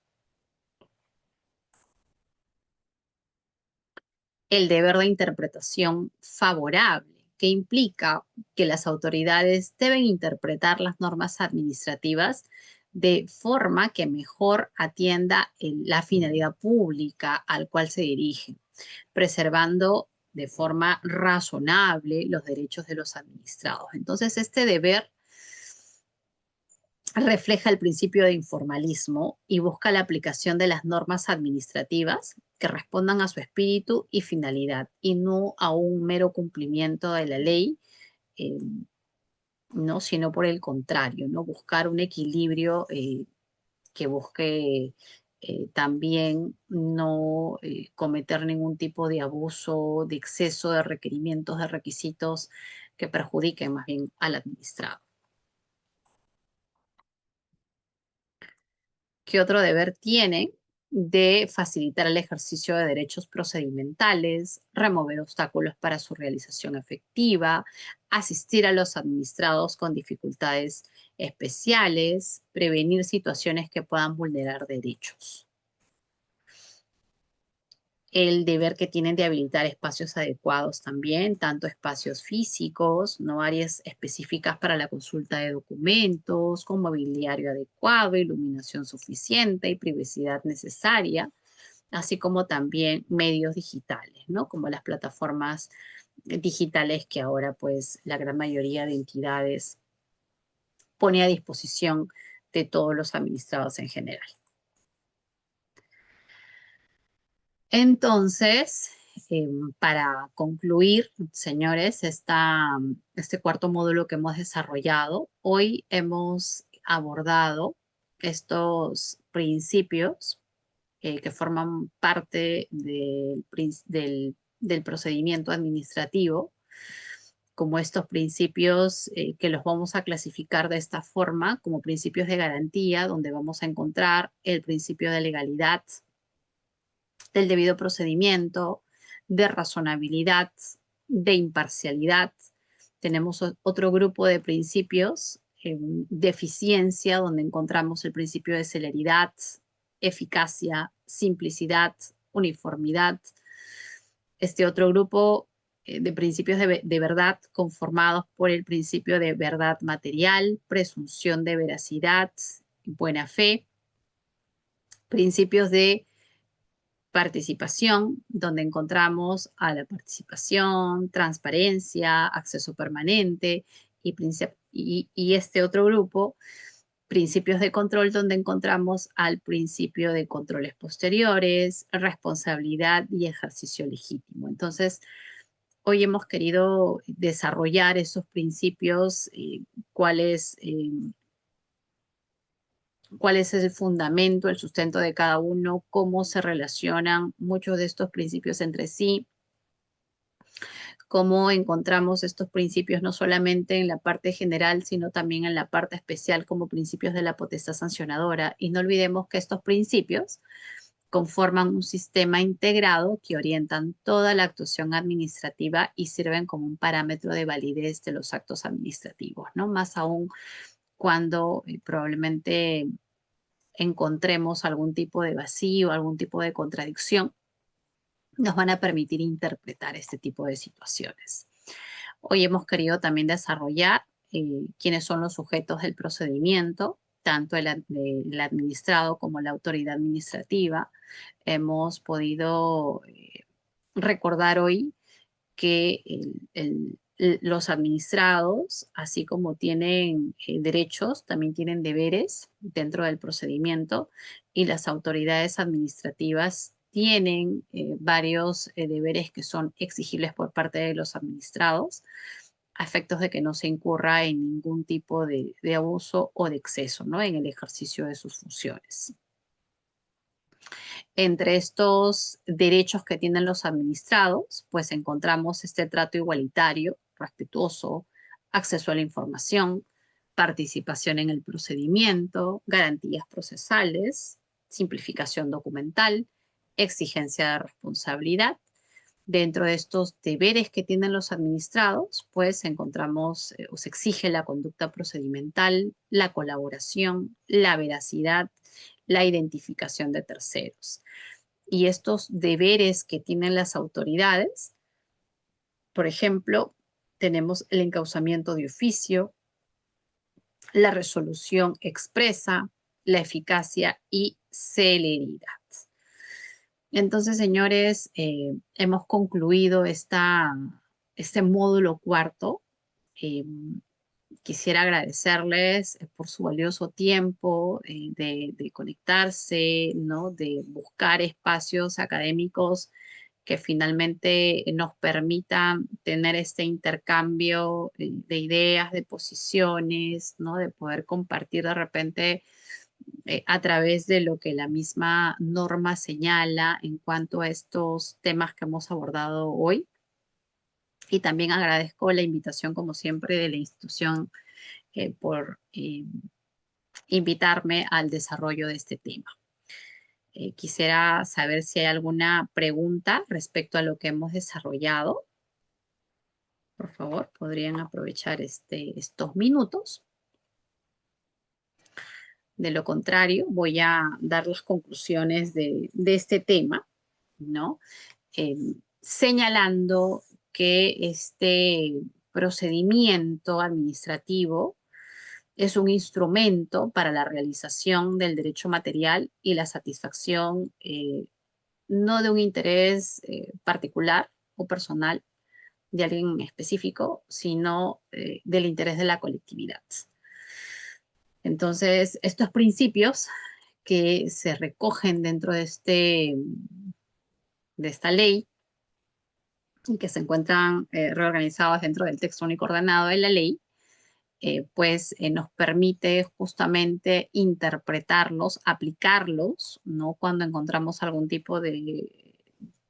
El deber de interpretación favorable, que implica que las autoridades deben interpretar las normas administrativas de forma que mejor atienda la finalidad pública al cual se dirigen, preservando de forma razonable los derechos de los administrados. Entonces, este deber refleja el principio de informalismo y busca la aplicación de las normas administrativas que respondan a su espíritu y finalidad y no a un mero cumplimiento de la ley, eh, ¿no? Sino por el contrario, ¿no? Buscar un equilibrio que busque también no cometer ningún tipo de abuso, de exceso de requerimientos, de requisitos que perjudiquen más bien al administrado. ¿Qué otro deber tiene? De facilitar el ejercicio de derechos procedimentales, remover obstáculos para su realización efectiva, asistir a los administrados con dificultades especiales, prevenir situaciones que puedan vulnerar derechos. El deber que tienen de habilitar espacios adecuados también, tanto espacios físicos, no áreas específicas para la consulta de documentos, con mobiliario adecuado, iluminación suficiente y privacidad necesaria, así como también medios digitales, ¿no? Como las plataformas digitales que ahora pues la gran mayoría de entidades pone a disposición de todos los administrados en general. Entonces, para concluir, señores, este cuarto módulo que hemos desarrollado, hoy hemos abordado estos principios que forman parte del procedimiento administrativo, como estos principios que los vamos a clasificar de esta forma, como principios de garantía, donde vamos a encontrar el principio de legalidad, del debido procedimiento, de razonabilidad, de imparcialidad. Tenemos otro grupo de principios de eficiencia, donde encontramos el principio de celeridad, eficacia, simplicidad, uniformidad. Este otro grupo de principios de verdad conformados por el principio de verdad material, presunción de veracidad, buena fe, principios de participación, donde encontramos a la participación, transparencia, acceso permanente y este otro grupo, principios de control, donde encontramos al principio de controles posteriores, responsabilidad y ejercicio legítimo. Entonces, hoy hemos querido desarrollar esos principios, cuáles cuál es el fundamento, el sustento de cada uno, cómo se relacionan muchos de estos principios entre sí, cómo encontramos estos principios no solamente en la parte general, sino también en la parte especial como principios de la potestad sancionadora. Y no olvidemos que estos principios conforman un sistema integrado que orientan toda la actuación administrativa y sirven como un parámetro de validez de los actos administrativos, ¿no? Más aún cuando probablemente encontremos algún tipo de vacío, algún tipo de contradicción, nos van a permitir interpretar este tipo de situaciones. Hoy hemos querido también desarrollar quiénes son los sujetos del procedimiento, tanto el administrado como la autoridad administrativa. Hemos podido recordar hoy que los administrados, así como tienen derechos, también tienen deberes dentro del procedimiento y las autoridades administrativas tienen varios deberes que son exigibles por parte de los administrados a efectos de que no se incurra en ningún tipo de abuso o de exceso, ¿no? En el ejercicio de sus funciones. Entre estos derechos que tienen los administrados, pues encontramos este trato igualitario, respetuoso, acceso a la información, participación en el procedimiento, garantías procesales, simplificación documental, exigencia de responsabilidad. Dentro de estos deberes que tienen los administrados, pues encontramos o se exige la conducta procedimental, la colaboración, la veracidad, la identificación de terceros. Y estos deberes que tienen las autoridades, por ejemplo, tenemos el encauzamiento de oficio, la resolución expresa, la eficacia y celeridad. Entonces, señores, hemos concluido este módulo cuarto. quisiera agradecerles por su valioso tiempo de conectarse, ¿no? De buscar espacios académicos que finalmente nos permitan tener este intercambio de ideas, de posiciones, ¿no? De poder compartir de repente a través de lo que la misma norma señala en cuanto a estos temas que hemos abordado hoy. Y también agradezco la invitación, como siempre, de la institución por invitarme al desarrollo de este tema. Quisiera saber si hay alguna pregunta respecto a lo que hemos desarrollado. Por favor, podrían aprovechar estos minutos. De lo contrario, voy a dar las conclusiones de este tema, ¿no? Eh, Señalando que este procedimiento administrativo es un instrumento para la realización del derecho material y la satisfacción no de un interés particular o personal de alguien específico, sino del interés de la colectividad. Entonces, estos principios que se recogen dentro de esta ley y que se encuentran reorganizados dentro del texto único ordenado de la ley, pues nos permite justamente interpretarlos, aplicarlos, ¿no? Cuando encontramos algún tipo de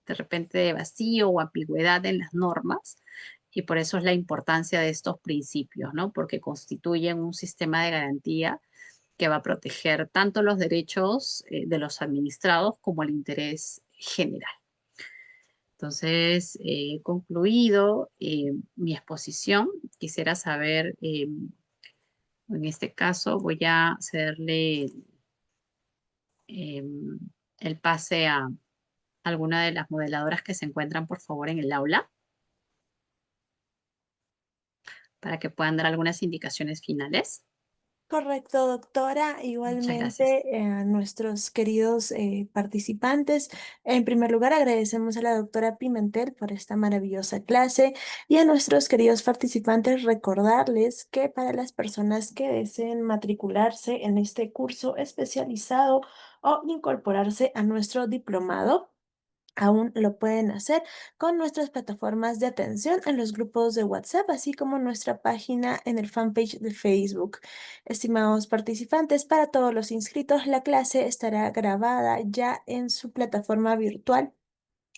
repente de vacío o ambigüedad en las normas. Y por eso es la importancia de estos principios, ¿no? Porque constituyen un sistema de garantía que va a proteger tanto los derechos de los administrados como el interés general. Entonces, concluido mi exposición, quisiera saber, en este caso voy a cederle eh, el pase a alguna de las modeladoras que se encuentran, por favor, en el aula, para que puedan dar algunas indicaciones finales. Correcto, doctora. Muchas gracias. Igualmente, a nuestros queridos participantes, en primer lugar agradecemos a la doctora Pimentel por esta maravillosa clase y a nuestros queridos participantes recordarles que para las personas que deseen matricularse en este curso especializado o incorporarse a nuestro diplomado, aún lo pueden hacer con nuestras plataformas de atención en los grupos de WhatsApp, así como nuestra página en el fanpage de Facebook. Estimados participantes, para todos los inscritos, la clase estará grabada ya en su plataforma virtual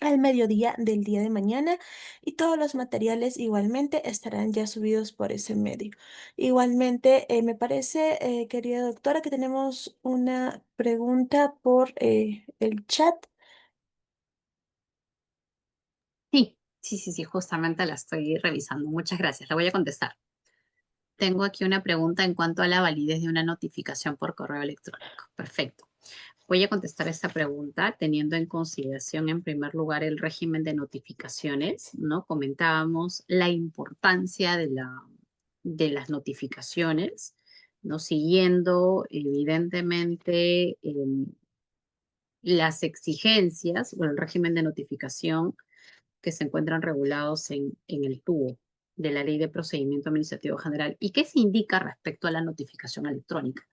al mediodía del día de mañana y todos los materiales igualmente estarán ya subidos por ese medio. Igualmente, me parece, querida doctora, que tenemos una pregunta por el chat. Sí, justamente la estoy revisando. Muchas gracias. La voy a contestar. Tengo aquí una pregunta en cuanto a la validez de una notificación por correo electrónico. Perfecto. Voy a contestar esta pregunta teniendo en consideración, en primer lugar, el régimen de notificaciones, ¿no? Comentábamos la importancia de las notificaciones, ¿no? Siguiendo, evidentemente, las exigencias o el régimen de notificación que se encuentran regulados en el TUO de la Ley de Procedimiento Administrativo General. ¿Y qué se indica respecto a la notificación electrónica?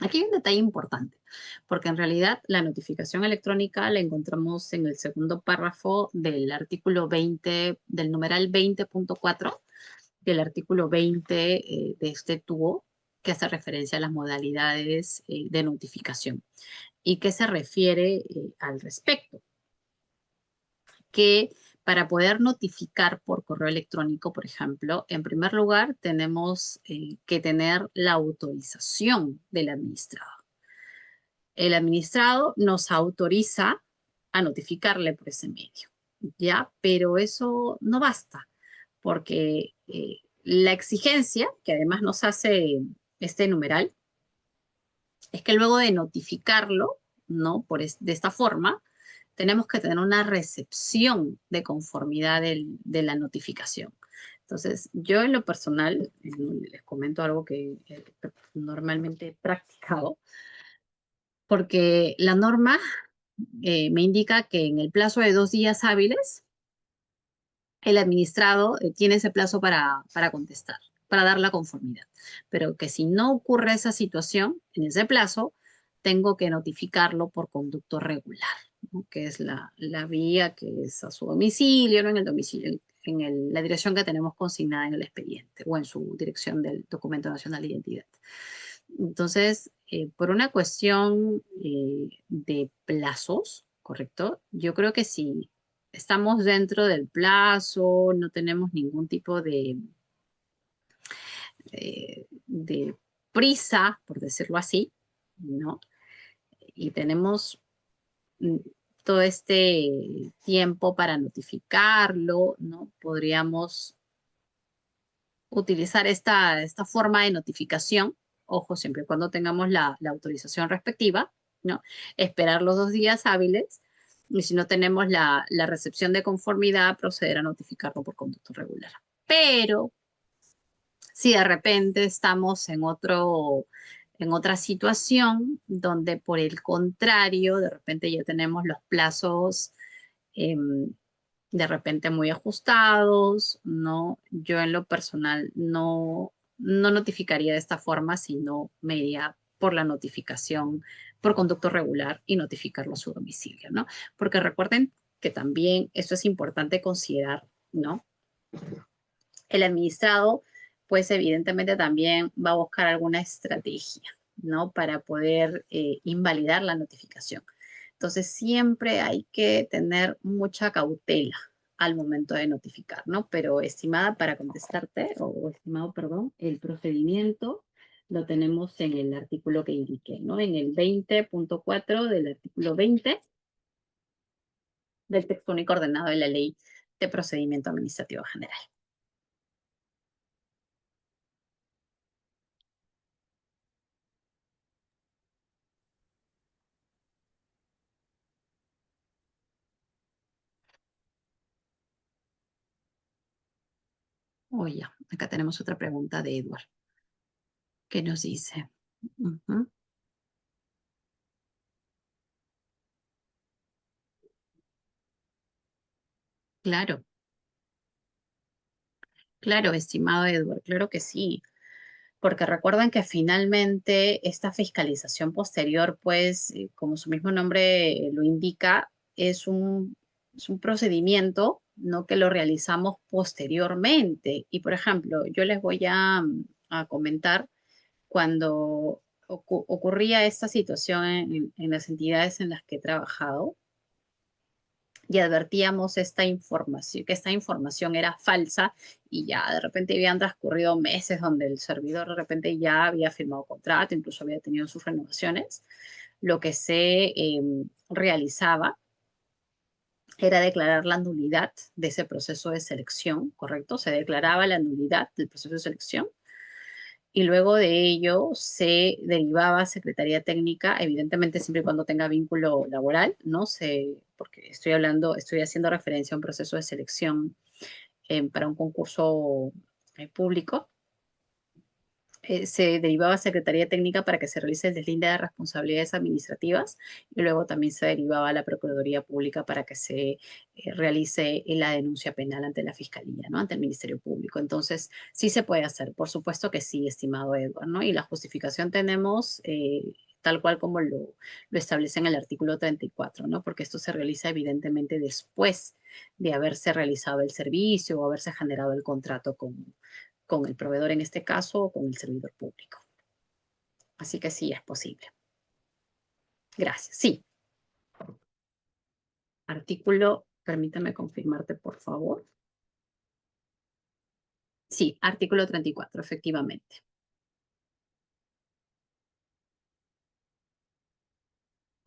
Aquí hay un detalle importante, porque en realidad la notificación electrónica la encontramos en el segundo párrafo del artículo 20, del numeral 20.4 del artículo 20 de este TUO, que hace referencia a las modalidades de notificación y que se refiere al respecto, que para poder notificar por correo electrónico, por ejemplo, en primer lugar tenemos que tener la autorización del administrador. El administrado nos autoriza a notificarle por ese medio, ¿ya? Pero eso no basta, porque la exigencia, que además nos hace este numeral, es que luego de notificarlo, ¿no? De esta forma, tenemos que tener una recepción de conformidad de la notificación. Entonces, yo en lo personal, les comento algo que normalmente he practicado, porque la norma me indica que en el plazo de 2 días hábiles, el administrado tiene ese plazo para contestar. para dar la conformidad. Pero que si no ocurre esa situación en ese plazo, tengo que notificarlo por conducto regular, ¿no? Que es la vía que es a su domicilio, ¿no? En el domicilio, la dirección que tenemos consignada en el expediente o en su dirección del documento nacional de identidad. Entonces, por una cuestión de plazos, ¿correcto? Yo creo que si estamos dentro del plazo, no tenemos ningún tipo de prisa, por decirlo así, ¿no? Y tenemos mm, todo este tiempo para notificarlo, ¿no? Podríamos utilizar esta forma de notificación, ojo, siempre y cuando tengamos la autorización respectiva, ¿no? Esperar los 2 días hábiles y si no tenemos la recepción de conformidad, proceder a notificarlo por conducto regular. Pero si de repente estamos en otra situación donde por el contrario, de repente ya tenemos los plazos de repente muy ajustados, ¿no? Yo en lo personal no notificaría de esta forma, sino me iría por la notificación por conducto regular y notificarlo a su domicilio, ¿no? Porque recuerden que también esto es importante considerar, ¿no? El administrado, pues evidentemente también va a buscar alguna estrategia, ¿no? Para poder invalidar la notificación. Entonces, siempre hay que tener mucha cautela al momento de notificar, ¿no? Pero, estimada, para contestarte, o estimado, perdón, el procedimiento lo tenemos en el artículo que indiqué, ¿no? En el 20.4 del artículo 20 del texto único ordenado de la Ley de Procedimiento Administrativo General. Oh, ya, acá tenemos otra pregunta de Edward. ¿Qué nos dice? Ujú. Claro, claro, estimado Edward, claro que sí. Porque recuerden que finalmente esta fiscalización posterior, pues, como su mismo nombre lo indica, es un procedimiento, ¿no? Que lo realizamos posteriormente. Y, por ejemplo, yo les voy a comentar cuando ocurría esta situación en las entidades en las que he trabajado y advertíamos que esta información era falsa y ya de repente habían transcurrido meses donde el servidor de repente ya había firmado contrato, incluso había tenido sus renovaciones, lo que se realizaba era declarar la nulidad de ese proceso de selección, ¿correcto? Se declaraba la nulidad del proceso de selección y luego de ello se derivaba a Secretaría Técnica, evidentemente siempre y cuando tenga vínculo laboral, ¿no? Porque estoy haciendo referencia a un proceso de selección para un concurso público. Se derivaba a Secretaría Técnica para que se realice el deslinde de responsabilidades administrativas y luego también se derivaba a la Procuraduría Pública para que se realice la denuncia penal ante la Fiscalía, ¿no? Ante el Ministerio Público. Entonces, sí se puede hacer, por supuesto que sí, estimado Edward, ¿no? Y la justificación tenemos tal cual como lo establece en el artículo 34, ¿no? Porque esto se realiza evidentemente después de haberse realizado el servicio o haberse generado el contrato con el proveedor en este caso o con el servidor público. Así que sí, es posible. Gracias. Sí. Artículo, permítame confirmarte, por favor. Sí, artículo 34, efectivamente.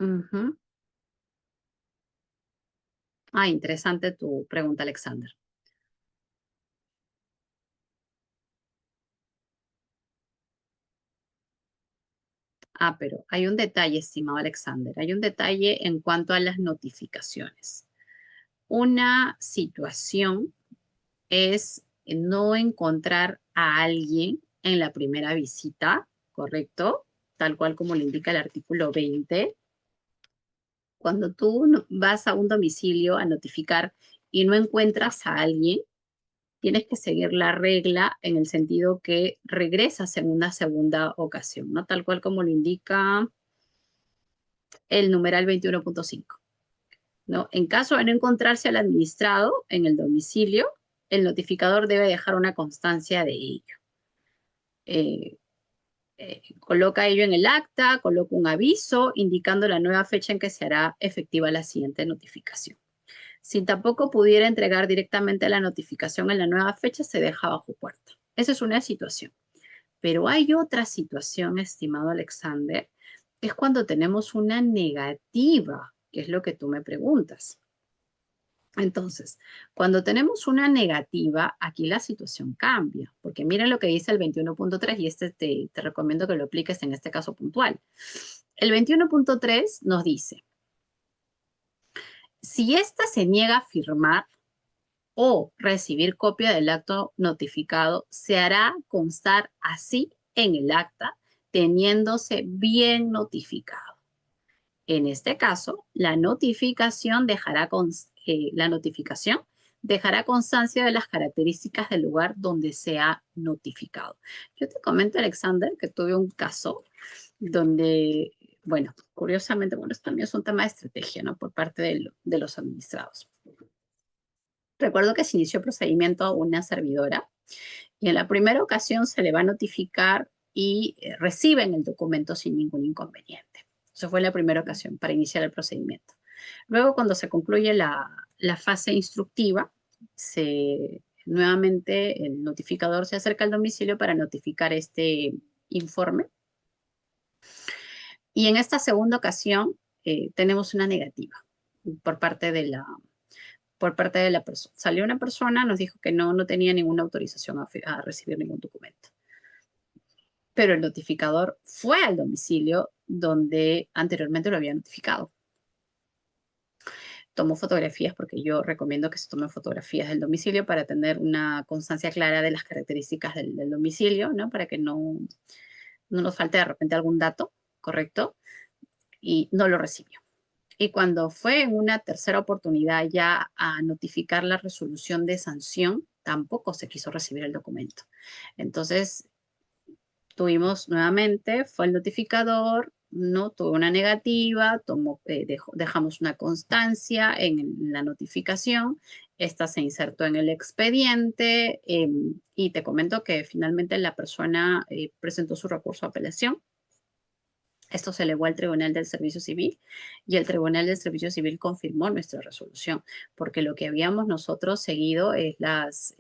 Ujú. Ah, interesante tu pregunta, Alexander. Ah, pero hay un detalle, estimado Alexander. Hay un detalle en cuanto a las notificaciones. Una situación es no encontrar a alguien en la primera visita, ¿correcto? Tal cual como lo indica el artículo 20. Cuando tú vas a un domicilio a notificar y no encuentras a alguien, tienes que seguir la regla en el sentido que regresas en una segunda ocasión, ¿no? Tal cual como lo indica el numeral 21.5, ¿no? En caso de no encontrarse al administrado en el domicilio, el notificador debe dejar una constancia de ello. Coloca ello en el acta, coloca un aviso indicando la nueva fecha en que se hará efectiva la siguiente notificación. Si tampoco pudiera entregar directamente la notificación en la nueva fecha, se deja bajo puerta. Esa es una situación. Pero hay otra situación, estimado Alexander, que es cuando tenemos una negativa, que es lo que tú me preguntas. Entonces, cuando tenemos una negativa, aquí la situación cambia, porque miren lo que dice el 21.3 y te recomiendo que lo apliques en este caso puntual. El 21.3 nos dice, si ésta se niega a firmar o recibir copia del acto notificado, se hará constar así en el acta, teniéndose bien notificado. En este caso, la notificación dejará constancia de las características del lugar donde se ha notificado. Yo te comento, Alexander, que tuve un caso donde, bueno, curiosamente, bueno, esto también es un tema de estrategia, ¿no? Por parte de los administrados. Recuerdo que se inició procedimiento a una servidora y en la primera ocasión se le va a notificar y reciben el documento sin ningún inconveniente. Eso fue la primera ocasión para iniciar el procedimiento. Luego, cuando se concluye la fase instructiva, nuevamente el notificador se acerca al domicilio para notificar este informe. Y en esta segunda ocasión tenemos una negativa por parte de la persona. Salió una persona, nos dijo que no tenía ninguna autorización a recibir ningún documento. Pero el notificador fue al domicilio donde anteriormente lo había notificado. Tomó fotografías porque yo recomiendo que se tomen fotografías del domicilio para tener una constancia clara de las características del domicilio, ¿no? Para que no nos falte de repente algún dato, ¿correcto? Y no lo recibió. Y cuando fue en una tercera oportunidad ya a notificar la resolución de sanción, tampoco se quiso recibir el documento. Entonces, tuvimos nuevamente, fue el notificador, no tuvo una negativa, dejamos una constancia en la notificación, esta se insertó en el expediente y te comento que finalmente la persona presentó su recurso de apelación. Esto se elevó al Tribunal del Servicio Civil y el Tribunal del Servicio Civil confirmó nuestra resolución, porque lo que habíamos nosotros seguido es las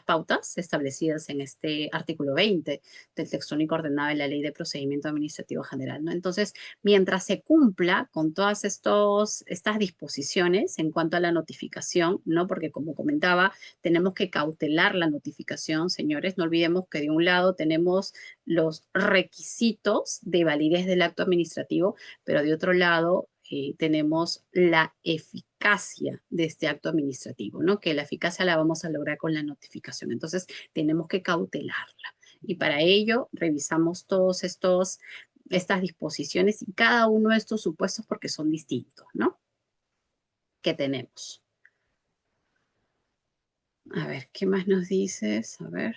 pautas establecidas en este artículo 20 del texto único ordenado de la Ley de Procedimiento Administrativo General, ¿no? Entonces, mientras se cumpla con todas estas disposiciones en cuanto a la notificación, ¿no? Porque como comentaba, tenemos que cautelar la notificación, señores. No olvidemos que de un lado tenemos los requisitos de validez del acto administrativo, pero de otro lado tenemos la eficacia de este acto administrativo, ¿no? Que la eficacia la vamos a lograr con la notificación. Entonces, tenemos que cautelarla. Y para ello, revisamos estas disposiciones y cada uno de estos supuestos porque son distintos, ¿no? Que tenemos. A ver, ¿qué más nos dices? A ver.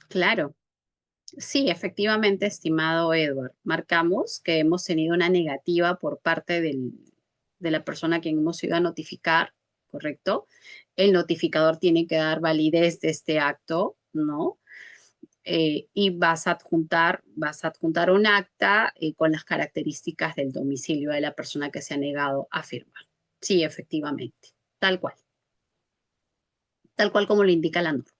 Claro. Sí, efectivamente, estimado Edward. Marcamos que hemos tenido una negativa por parte de la persona a quien hemos ido a notificar, ¿correcto? El notificador tiene que dar validez de este acto, ¿no? Y vas a adjuntar un acta con las características del domicilio de la persona que se ha negado a firmar. Sí, efectivamente, tal cual como lo indica la norma.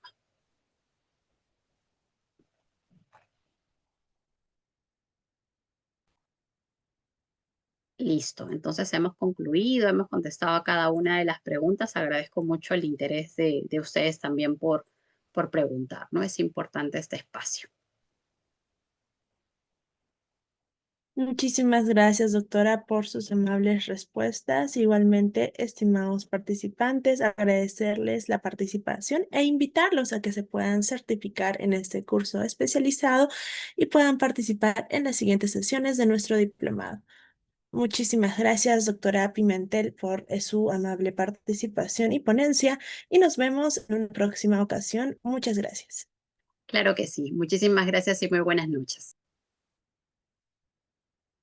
Listo, entonces hemos concluido, hemos contestado a cada una de las preguntas. Agradezco mucho el interés de ustedes también por preguntar, ¿no? Es importante este espacio. Muchísimas gracias, doctora, por sus amables respuestas. Igualmente, estimados participantes, agradecerles la participación e invitarlos a que se puedan certificar en este curso especializado y puedan participar en las siguientes sesiones de nuestro diplomado. Muchísimas gracias, doctora Pimentel, por su amable participación y ponencia, y nos vemos en una próxima ocasión. Muchas gracias. Claro que sí. Muchísimas gracias y muy buenas noches.